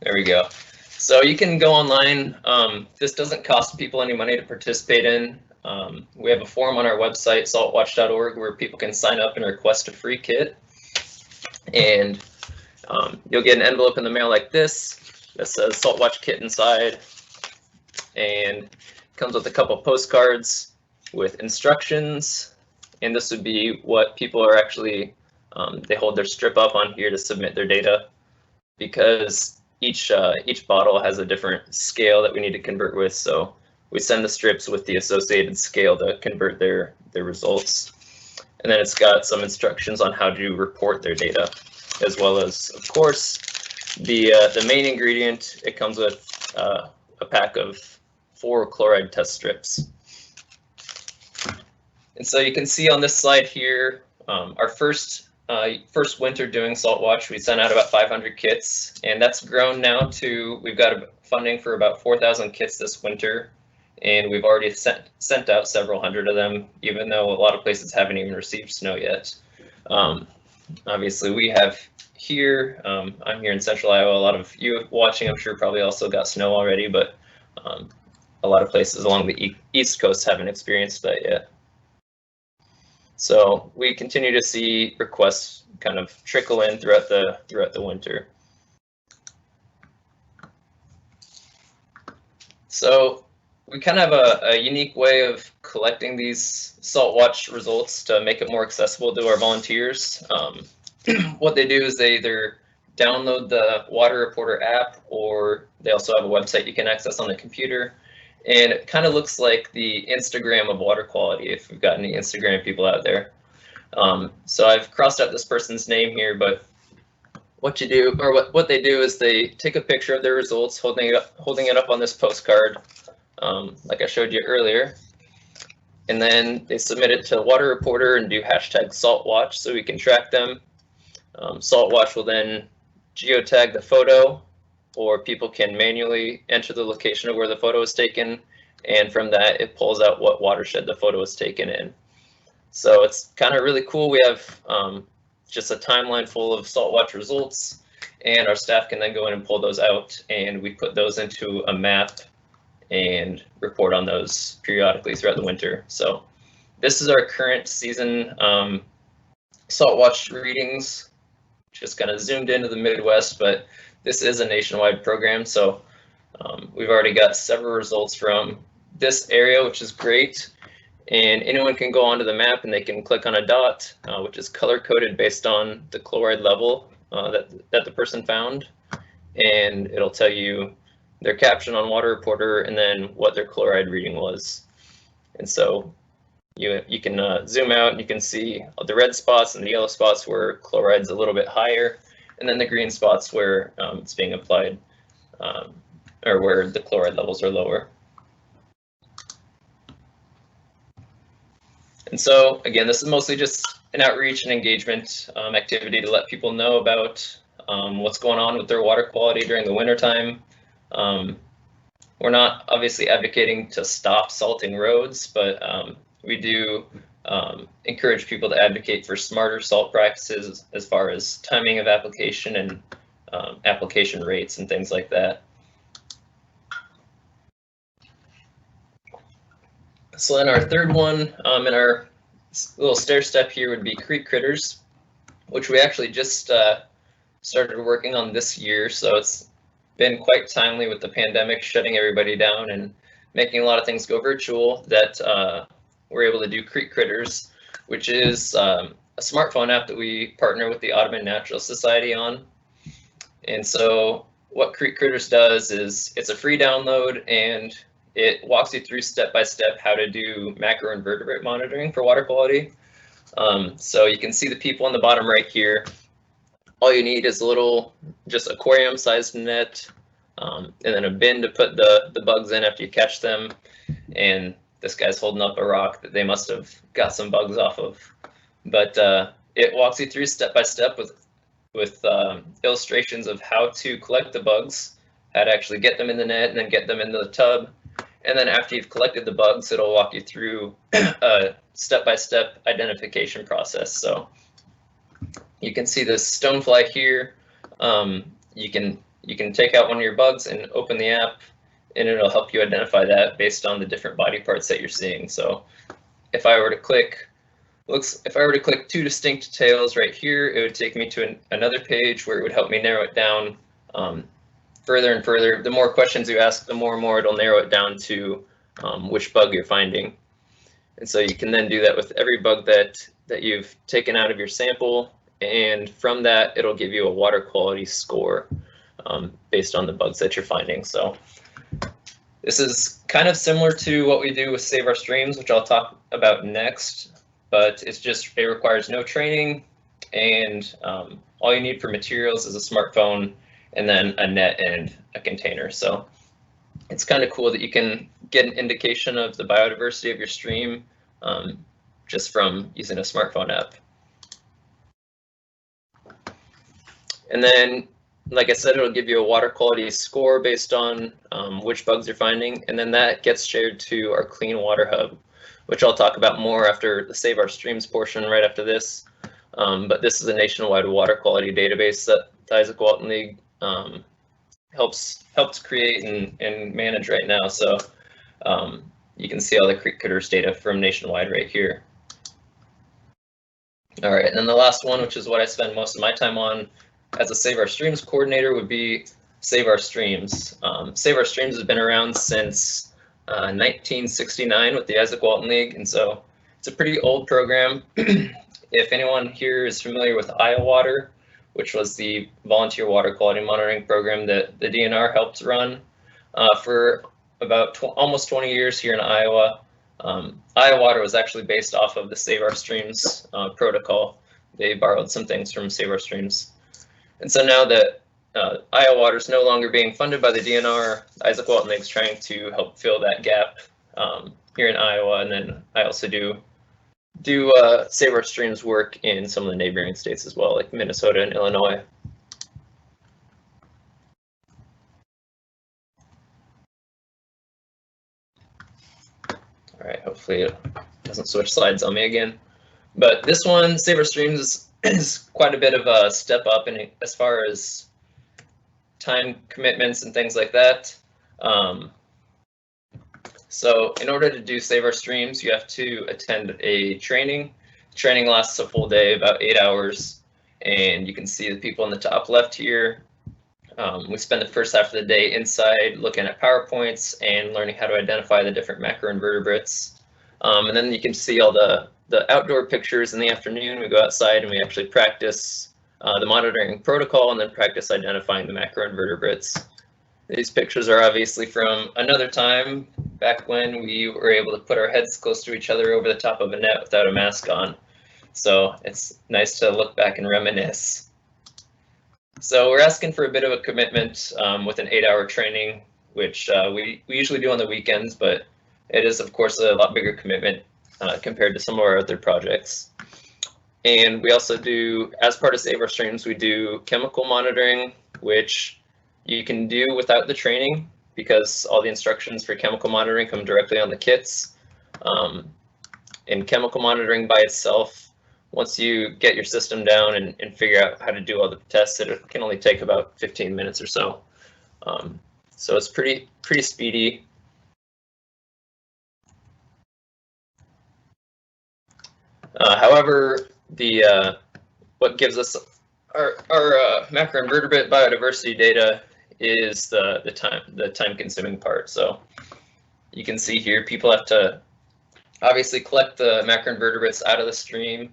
[SPEAKER 3] There we go. So you can go online. This doesn't cost people any money to participate in. We have a forum on our website, saltwatch.org, where people can sign up and request a free kit. And you'll get an envelope in the mail like this that says Saltwatch kit inside, and comes with a couple postcards with instructions. And this would be what people are actually, they hold their strip up on here to submit their data, because each bottle has a different scale that we need to convert with. So we send the strips with the associated scale to convert their results. And then it's got some instructions on how to report their data, as well as, of course, the main ingredient. It comes with a pack of 4 chloride test strips. And so you can see on this slide here, our first winter doing Saltwatch, we sent out about 500 kits, and that's grown now to, we've got funding for about 4,000 kits this winter, and we've already sent out several hundred of them, even though a lot of places haven't even received snow yet. Obviously we have here, I'm here in central Iowa, a lot of you watching I'm sure probably also got snow already, but a lot of places along the East Coast haven't experienced that yet. So we continue to see requests kind of trickle in throughout the winter. So we kind of have a unique way of collecting these Saltwatch results to make it more accessible to our volunteers. What they do is they either download the Water Reporter app, or they also have a website you can access on the computer. And it kind of looks like the Instagram of water quality, if we've got any Instagram people out there. So I've crossed out this person's name here, but what you do, or what they do, is they take a picture of their results, holding it up on this postcard, like I showed you earlier, and then they submit it to Water Reporter and do #Saltwatch so we can track them. Saltwatch will then geotag the photo, or people can manually enter the location of where the photo was taken, and from that it pulls out what watershed the photo was taken in. So it's kind of really cool. We have just a timeline full of Saltwatch results, and our staff can then go in and pull those out, and we put those into a map and report on those periodically throughout the winter. So this is our current season Saltwatch readings, just kind of zoomed into the Midwest, but this is a nationwide program. So we've already got several results from this area, which is great. And anyone can go onto the map and they can click on a dot, which is color coded based on the chloride level that the person found. And it'll tell you their caption on Water Reporter and then what their chloride reading was. And so you can zoom out and you can see the red spots and the yellow spots where chloride's a little bit higher, and then the green spots where it's being applied, or where the chloride levels are lower. And so again, this is mostly just an outreach and engagement activity to let people know about what's going on with their water quality during the wintertime. We're not obviously advocating to stop salting roads, but we do encourage people to advocate for smarter salt practices as far as timing of application and application rates and things like that. So then our third one in our little stair step here would be creek critters, which we actually just started working on this year. So it's been quite timely with the pandemic shutting everybody down and making a lot of things go virtual, that we're able to do Creek Critters, which is a smartphone app that we partner with the Ottoman Natural Society on. And so what Creek Critters does is it's a free download, and it walks you through step by step how to do macroinvertebrate monitoring for water quality. So you can see the people on the bottom right here. All you need is a little, just aquarium sized net, and then a bin to put the bugs in after you catch them. And this guy's holding up a rock that they must have got some bugs off of. But it walks you through step by step with illustrations of how to collect the bugs, how to actually get them in the net and then get them into the tub. And then after you've collected the bugs, it'll walk you through a step-by-step identification process. So you can see this stonefly here. You can take out one of your bugs and open the app, and it'll help you identify that based on the different body parts that you're seeing. So if I were to click, if I were to click 2 distinct tails right here, it would take me to another page where it would help me narrow it down further and further. The more questions you ask, the more and more it'll narrow it down to which bug you're finding. And so you can then do that with every bug that you've taken out of your sample, and from that it'll give you a water quality score based on the bugs that you're finding. So this is kind of similar to what we do with Save Our Streams, which I'll talk about next, but it requires no training, and all you need for materials is a smartphone and then a net and a container. So it's kind of cool that you can get an indication of the biodiversity of your stream just from using a smartphone app. And then, like I said, it'll give you a water quality score based on which bugs you're finding, and then that gets shared to our Clean Water Hub, which I'll talk about more after the Save Our Streams portion right after this. But this is a nationwide water quality database that the Izaak Walton League helps create and manage right now. So you can see all the creek critters data from nationwide right here. All right, and then the last one, which is what I spend most of my time on as a Save Our Streams coordinator, would be Save Our Streams. Save Our Streams has been around since 1969 with the Izaak Walton League, and so it's a pretty old program. If anyone here is familiar with Iowa Water, which was the volunteer water quality monitoring program that the DNR helped run for about almost 20 years here in Iowa. Iowa Water was actually based off of the Save Our Streams protocol. They borrowed some things from Save Our Streams. And so now that Iowa Water is no longer being funded by the DNR, Izaak Walton League is trying to help fill that gap here in Iowa. And then I also do Save Our Streams work in some of the neighboring states as well, like Minnesota and Illinois. All right, hopefully it doesn't switch slides on me again. But this one, Save Our Streams, is quite a bit of a step up as far as time commitments and things like that. So in order to do Save Our Streams, you have to attend a training. Training lasts a full day, about 8 hours. And you can see the people in the top left here. We spend the first half of the day inside looking at PowerPoints and learning how to identify the different macroinvertebrates. And then you can see all the outdoor pictures in the afternoon. We go outside and we actually practice the monitoring protocol and then practice identifying the macroinvertebrates. These pictures are obviously from another time, back when we were able to put our heads close to each other over the top of a net without a mask on. So it's nice to look back and reminisce. So we're asking for a bit of a commitment with an 8-hour training, which we usually do on the weekends, but it is, of course, a lot bigger commitment compared to some of our other projects. And we also do, as part of Save Our Streams, we do chemical monitoring, which you can do without the training because all the instructions for chemical monitoring come directly on the kits. And chemical monitoring by itself, once you get your system down and figure out how to do all the tests, it can only take about 15 minutes or so. So it's pretty speedy. However, what gives us our macroinvertebrate biodiversity data is the time-consuming part. So you can see here, people have to obviously collect the macroinvertebrates out of the stream.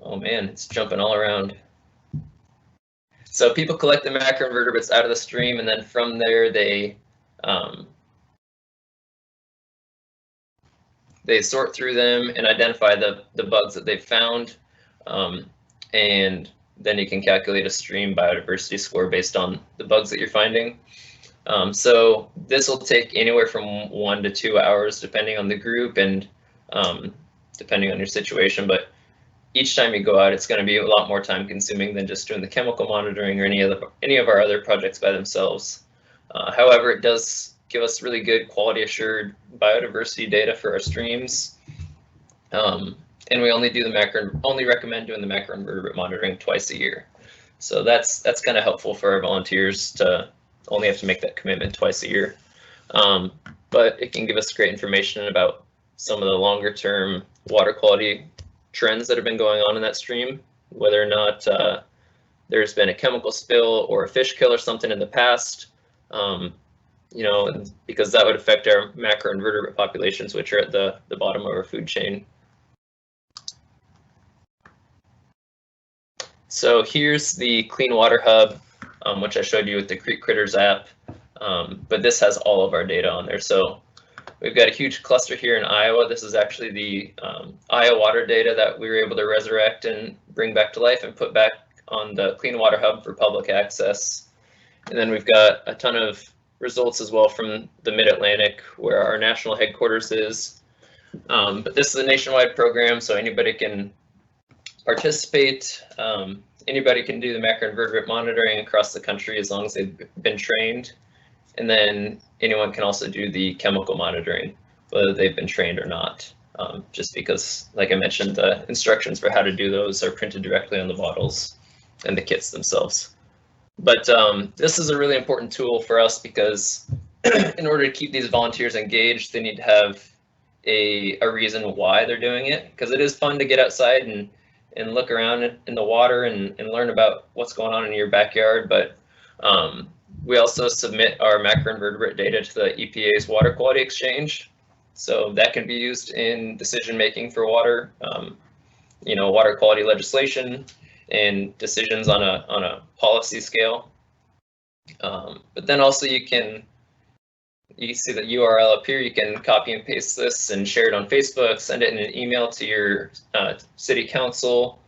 [SPEAKER 3] Oh man, it's jumping all around. So people collect the macroinvertebrates out of the stream, and then from there they sort through them and identify the bugs that they've found. And then you can calculate a stream biodiversity score based on the bugs that you're finding. So this will take anywhere from 1 to 2 hours, depending on the group and depending on your situation. But each time you go out, it's going to be a lot more time consuming than just doing the chemical monitoring or any of our other projects by themselves. However, it does give us really good quality assured biodiversity data for our streams. And we only recommend doing the macroinvertebrate monitoring twice a year. So that's kind of helpful for our volunteers to only have to make that commitment twice a year. But it can give us great information about some of the longer term water quality trends that have been going on in that stream, whether or not there's been a chemical spill or a fish kill or something in the past, you know, because that would affect our macroinvertebrate populations, which are at the bottom of our food chain. So here's the Clean Water Hub, which I showed you with the Creek Critters app, but this has all of our data on there. So we've got a huge cluster here in Iowa. This is actually the Iowa water data that we were able to resurrect and bring back to life and put back on the Clean Water Hub for public access. And then we've got a ton of results as well from the Mid-Atlantic, where our national headquarters is. But this is a nationwide program, so anybody can participate. Anybody can do the macroinvertebrate monitoring across the country as long as they've been trained. And then anyone can also do the chemical monitoring, whether they've been trained or not. Just because, like I mentioned, the instructions for how to do those are printed directly on the bottles and the kits themselves. But this is a really important tool for us because in order to keep these volunteers engaged, they need to have a reason why they're doing it, because it is fun to get outside and look around in the water and learn about what's going on in your backyard. But we also submit our macroinvertebrate data to the EPA's Water Quality Exchange. So that can be used in decision making for water, you know, water quality legislation and decisions on a policy scale. But then also you can see the URL up here. You can copy and paste this and share it on Facebook, send it in an email to your city council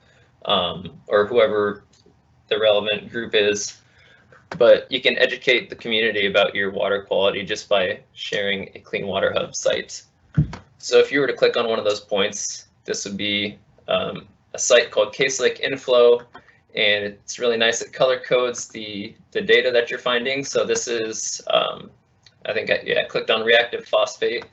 [SPEAKER 3] or whoever the relevant group is. But you can educate the community about your water quality just by sharing a Clean Water Hub site. So if you were to click on one of those points, this would be a site called Case Lake Inflow, and it's really nice. It color codes the data that you're finding. So this is, I think I clicked on reactive phosphate.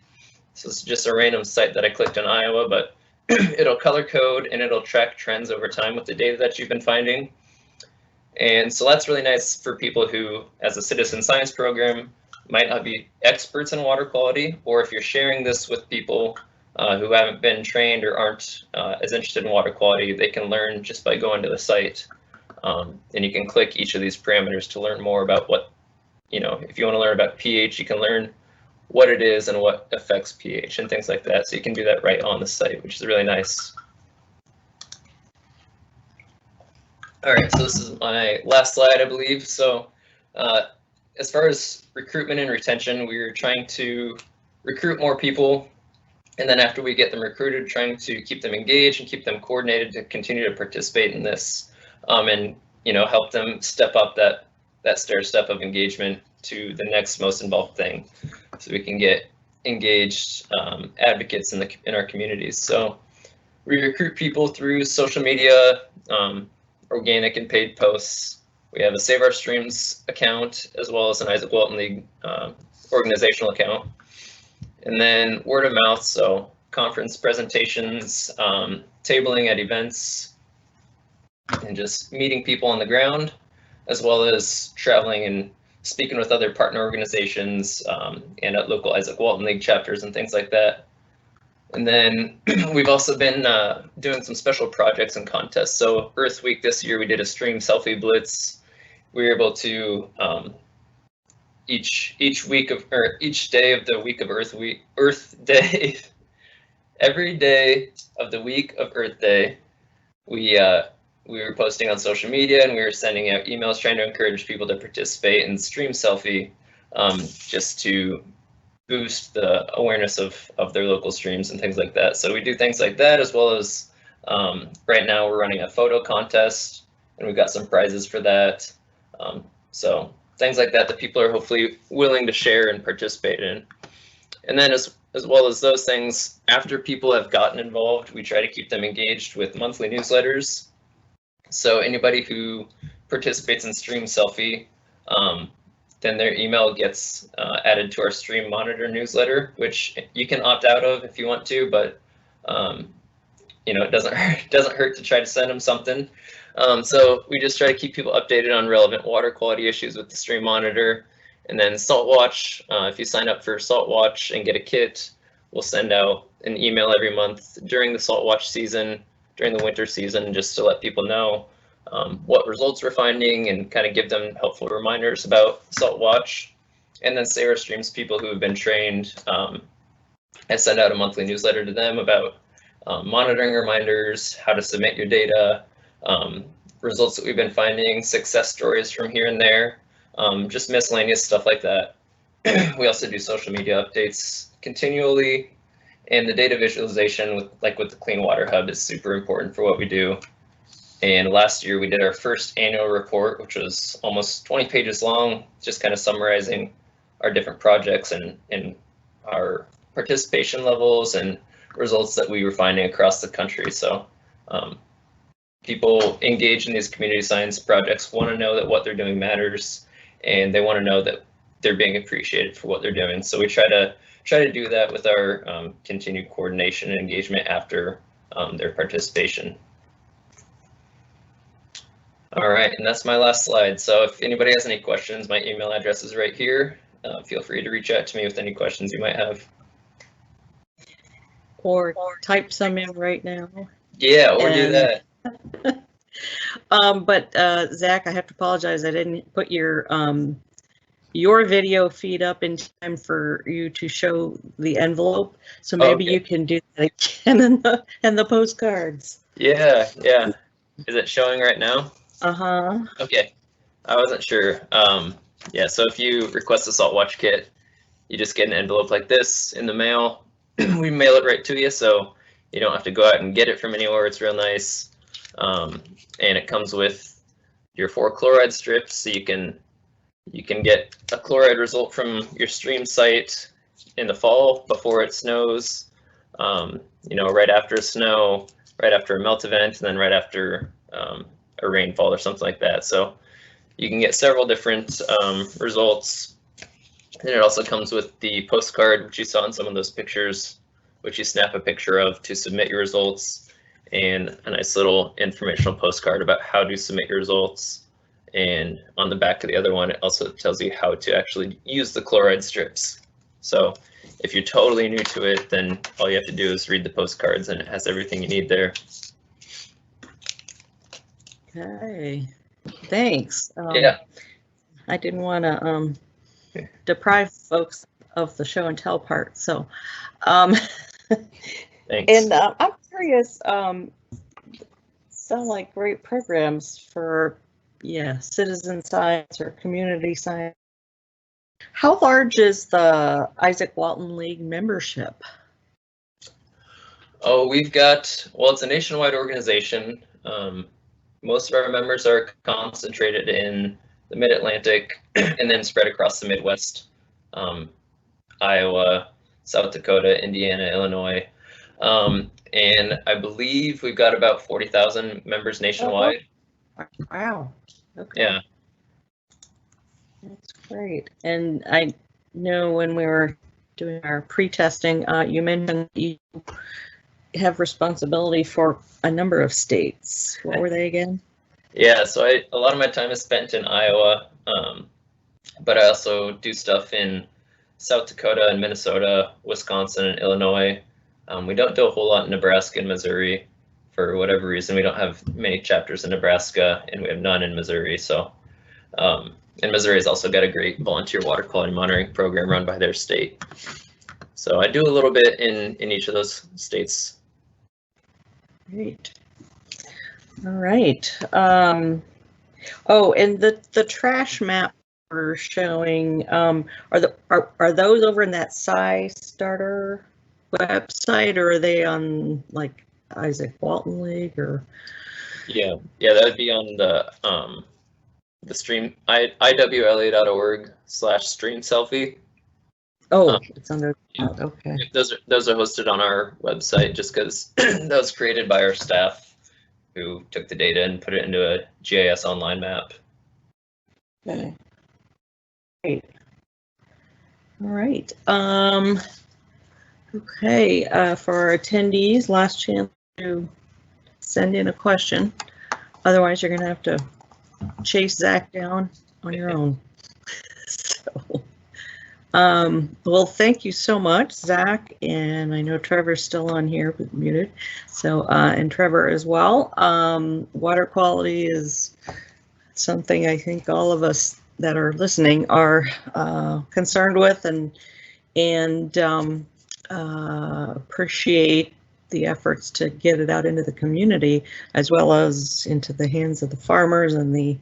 [SPEAKER 3] So it's just a random site that I clicked on Iowa, but it'll color code and it'll track trends over time with the data that you've been finding. And so that's really nice for people who, as a citizen science program, might not be experts in water quality, or if you're sharing this with people who haven't been trained or aren't as interested in water quality, they can learn just by going to the site. And you can click each of these parameters to learn more about what, you know, if you want to learn about pH, you can learn what it is and what affects pH and things like that. So you can do that right on the site, which is really nice. All right, so this is my last slide, I believe. So as far as recruitment and retention, we're trying to recruit more people. And then after we get them recruited, trying to keep them engaged and keep them coordinated to continue to participate in this and, you know, help them step up that stair step of engagement to the next most involved thing, so we can get engaged advocates in our communities. So we recruit people through social media, organic and paid posts. We have a Save Our Streams account, as well as an Izaak Walton League organizational account. And then word of mouth, so conference presentations, tabling at events, and just meeting people on the ground, as well as traveling and speaking with other partner organizations and at local Izaak Walton League chapters and things like that. And then we've also been doing some special projects and contests. So Earth Week this year, we did a stream selfie blitz. We were able to each day of the week of Earth Day, every day of the week of Earth Day, we were posting on social media and we were sending out emails trying to encourage people to participate in stream selfie, just to boost the awareness of their local streams and things like that. So we do things like that, as well as right now we're running a photo contest and we've got some prizes for that. So things like that people are hopefully willing to share and participate in. And then as well as those things, after people have gotten involved, we try to keep them engaged with monthly newsletters. So anybody who participates in Stream Selfie, then their email gets added to our Stream Monitor newsletter, which you can opt out of if you want to, but it doesn't hurt to try to send them something. So we just try to keep people updated on relevant water quality issues with the Stream Monitor. And then Salt Watch, if you sign up for Salt Watch and get a kit, we'll send out an email every month during the Salt Watch season, during the winter season, just to let people know what results we're finding and kind of give them helpful reminders about Salt Watch. And then Sarah Streams people who have been trained, I send out a monthly newsletter to them about monitoring reminders, how to submit your data, results that we've been finding, success stories from here and there, just miscellaneous stuff like that. We also do social media updates continually, and the data visualization with the Clean Water Hub is super important for what we do. And last year we did our first annual report, which was almost 20 pages long, just kind of summarizing our different projects and our participation levels and results that we were finding across the country. So people engaged in these community science projects want to know that what they're doing matters, and they want to know that they're being appreciated for what they're doing. So we try to do that with our continued coordination and engagement after their participation. All right, and that's my last slide. So if anybody has any questions, my email address is right here. Feel free to reach out to me with any questions you might have.
[SPEAKER 1] Or type some in right now.
[SPEAKER 3] Yeah, or do that.
[SPEAKER 1] But Zach, I have to apologize. I didn't put your video feed up in time for you to show the envelope. So maybe you can do that again in the postcards.
[SPEAKER 3] Yeah. Is it showing right now?
[SPEAKER 1] Uh-huh.
[SPEAKER 3] Okay. I wasn't sure. Yeah, so if you request a Salt Watch kit, you just get an envelope like this in the mail. We mail it right to you, so you don't have to go out and get it from anywhere. It's real nice. And it comes with your 4 chloride strips, so you can get a chloride result from your stream site in the fall before it snows, right after snow, right after a melt event, and then right after a rainfall or something like that. So you can get several different results. And it also comes with the postcard, which you saw in some of those pictures, which you snap a picture of to submit your results, and a nice little informational postcard about how to submit your results. And on the back of the other one, it also tells you how to actually use the chloride strips. So if you're totally new to it, then all you have to do is read the postcards, and it has everything you need there.
[SPEAKER 1] Okay, thanks.
[SPEAKER 3] Yeah.
[SPEAKER 1] I didn't want to deprive folks of the show and tell part, so
[SPEAKER 3] Thanks.
[SPEAKER 1] and I'm curious, sound like great programs for citizen science or community science. How large is the Izaak Walton League membership?
[SPEAKER 3] Oh, it's a nationwide organization. Most of our members are concentrated in the Mid-Atlantic and then spread across the Midwest, Iowa, South Dakota, Indiana, Illinois. And I believe we've got about 40,000 members nationwide.
[SPEAKER 1] Wow. Okay.
[SPEAKER 3] Yeah.
[SPEAKER 1] That's great. And I know when we were doing our pre-testing, you mentioned you have responsibility for a number of states. What were they again?
[SPEAKER 3] Yeah, so a lot of my time is spent in Iowa, but I also do stuff in South Dakota and Minnesota, Wisconsin and Illinois. We don't do a whole lot in Nebraska and Missouri for whatever reason. We don't have many chapters in Nebraska, and we have none in Missouri. So, and Missouri has also got a great volunteer water quality monitoring program run by their state. So I do a little bit in each of those states.
[SPEAKER 1] Great. All right. Oh, and the trash map we're showing, are those over in that SciStarter website, or are they on like Izaak Walton League or?
[SPEAKER 3] Yeah, that would be on the stream, iwla.org/stream selfie.
[SPEAKER 1] Oh, it's under, okay.
[SPEAKER 3] Those are hosted on our website just because that was created by our staff who took the data and put it into a GIS online map.
[SPEAKER 1] Okay. Great. All right. Okay, for our attendees, last chance to send in a question. Otherwise, you're gonna have to chase Zach down on your own. So, well, thank you so much, Zach, and I know Trevor's still on here, but muted. So, and Trevor as well. Water quality is something I think all of us that are listening are concerned with, and appreciate the efforts to get it out into the community, as well as into the hands of the farmers and the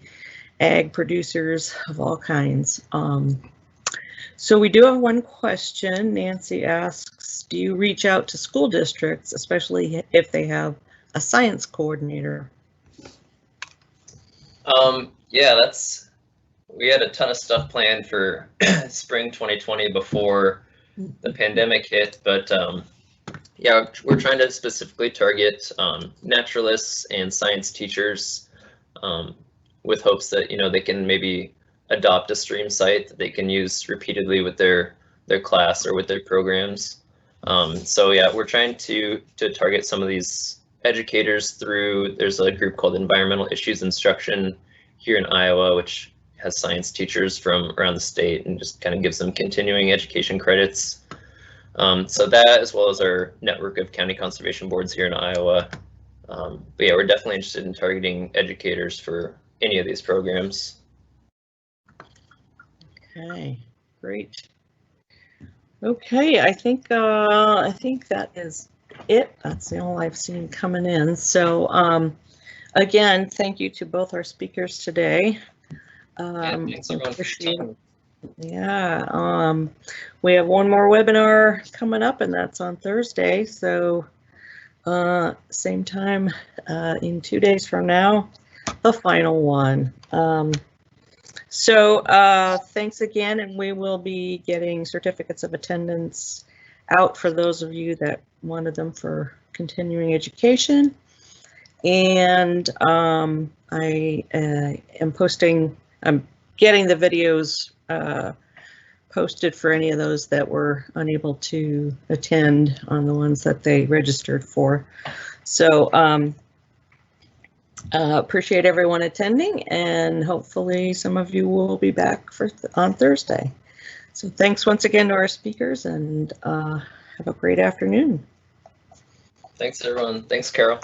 [SPEAKER 1] ag producers of all kinds. So we do have one question. Nancy asks, do you reach out to school districts, especially if they have a science coordinator?
[SPEAKER 3] Yeah, we had a ton of stuff planned for spring 2020 before the pandemic hit, but yeah, we're trying to specifically target naturalists and science teachers with hopes that, you know, they can maybe adopt a stream site that they can use repeatedly with their class or with their programs. So yeah, we're trying to target some of these educators through, there's a group called Environmental Issues Instruction here in Iowa, which has science teachers from around the state and just kind of gives them continuing education credits. So that, as well as our network of county conservation boards here in Iowa. But yeah, we're definitely interested in targeting educators for any of these programs.
[SPEAKER 1] Okay, great. Okay, I think that is it. That's the only I've seen coming in. So again, thank you to both our speakers today.
[SPEAKER 3] Thanks everyone for your time.
[SPEAKER 1] Yeah, we have one more webinar coming up, and that's on Thursday. So same time in 2 days from now, the final one. So thanks again, and we will be getting certificates of attendance out for those of you that wanted them for continuing education. And I am posting, I'm getting the videos posted for any of those that were unable to attend on the ones that they registered for. So appreciate everyone attending, and hopefully some of you will be back on Thursday. So thanks once again to our speakers, and have a great afternoon.
[SPEAKER 3] Thanks everyone. Thanks, Carol.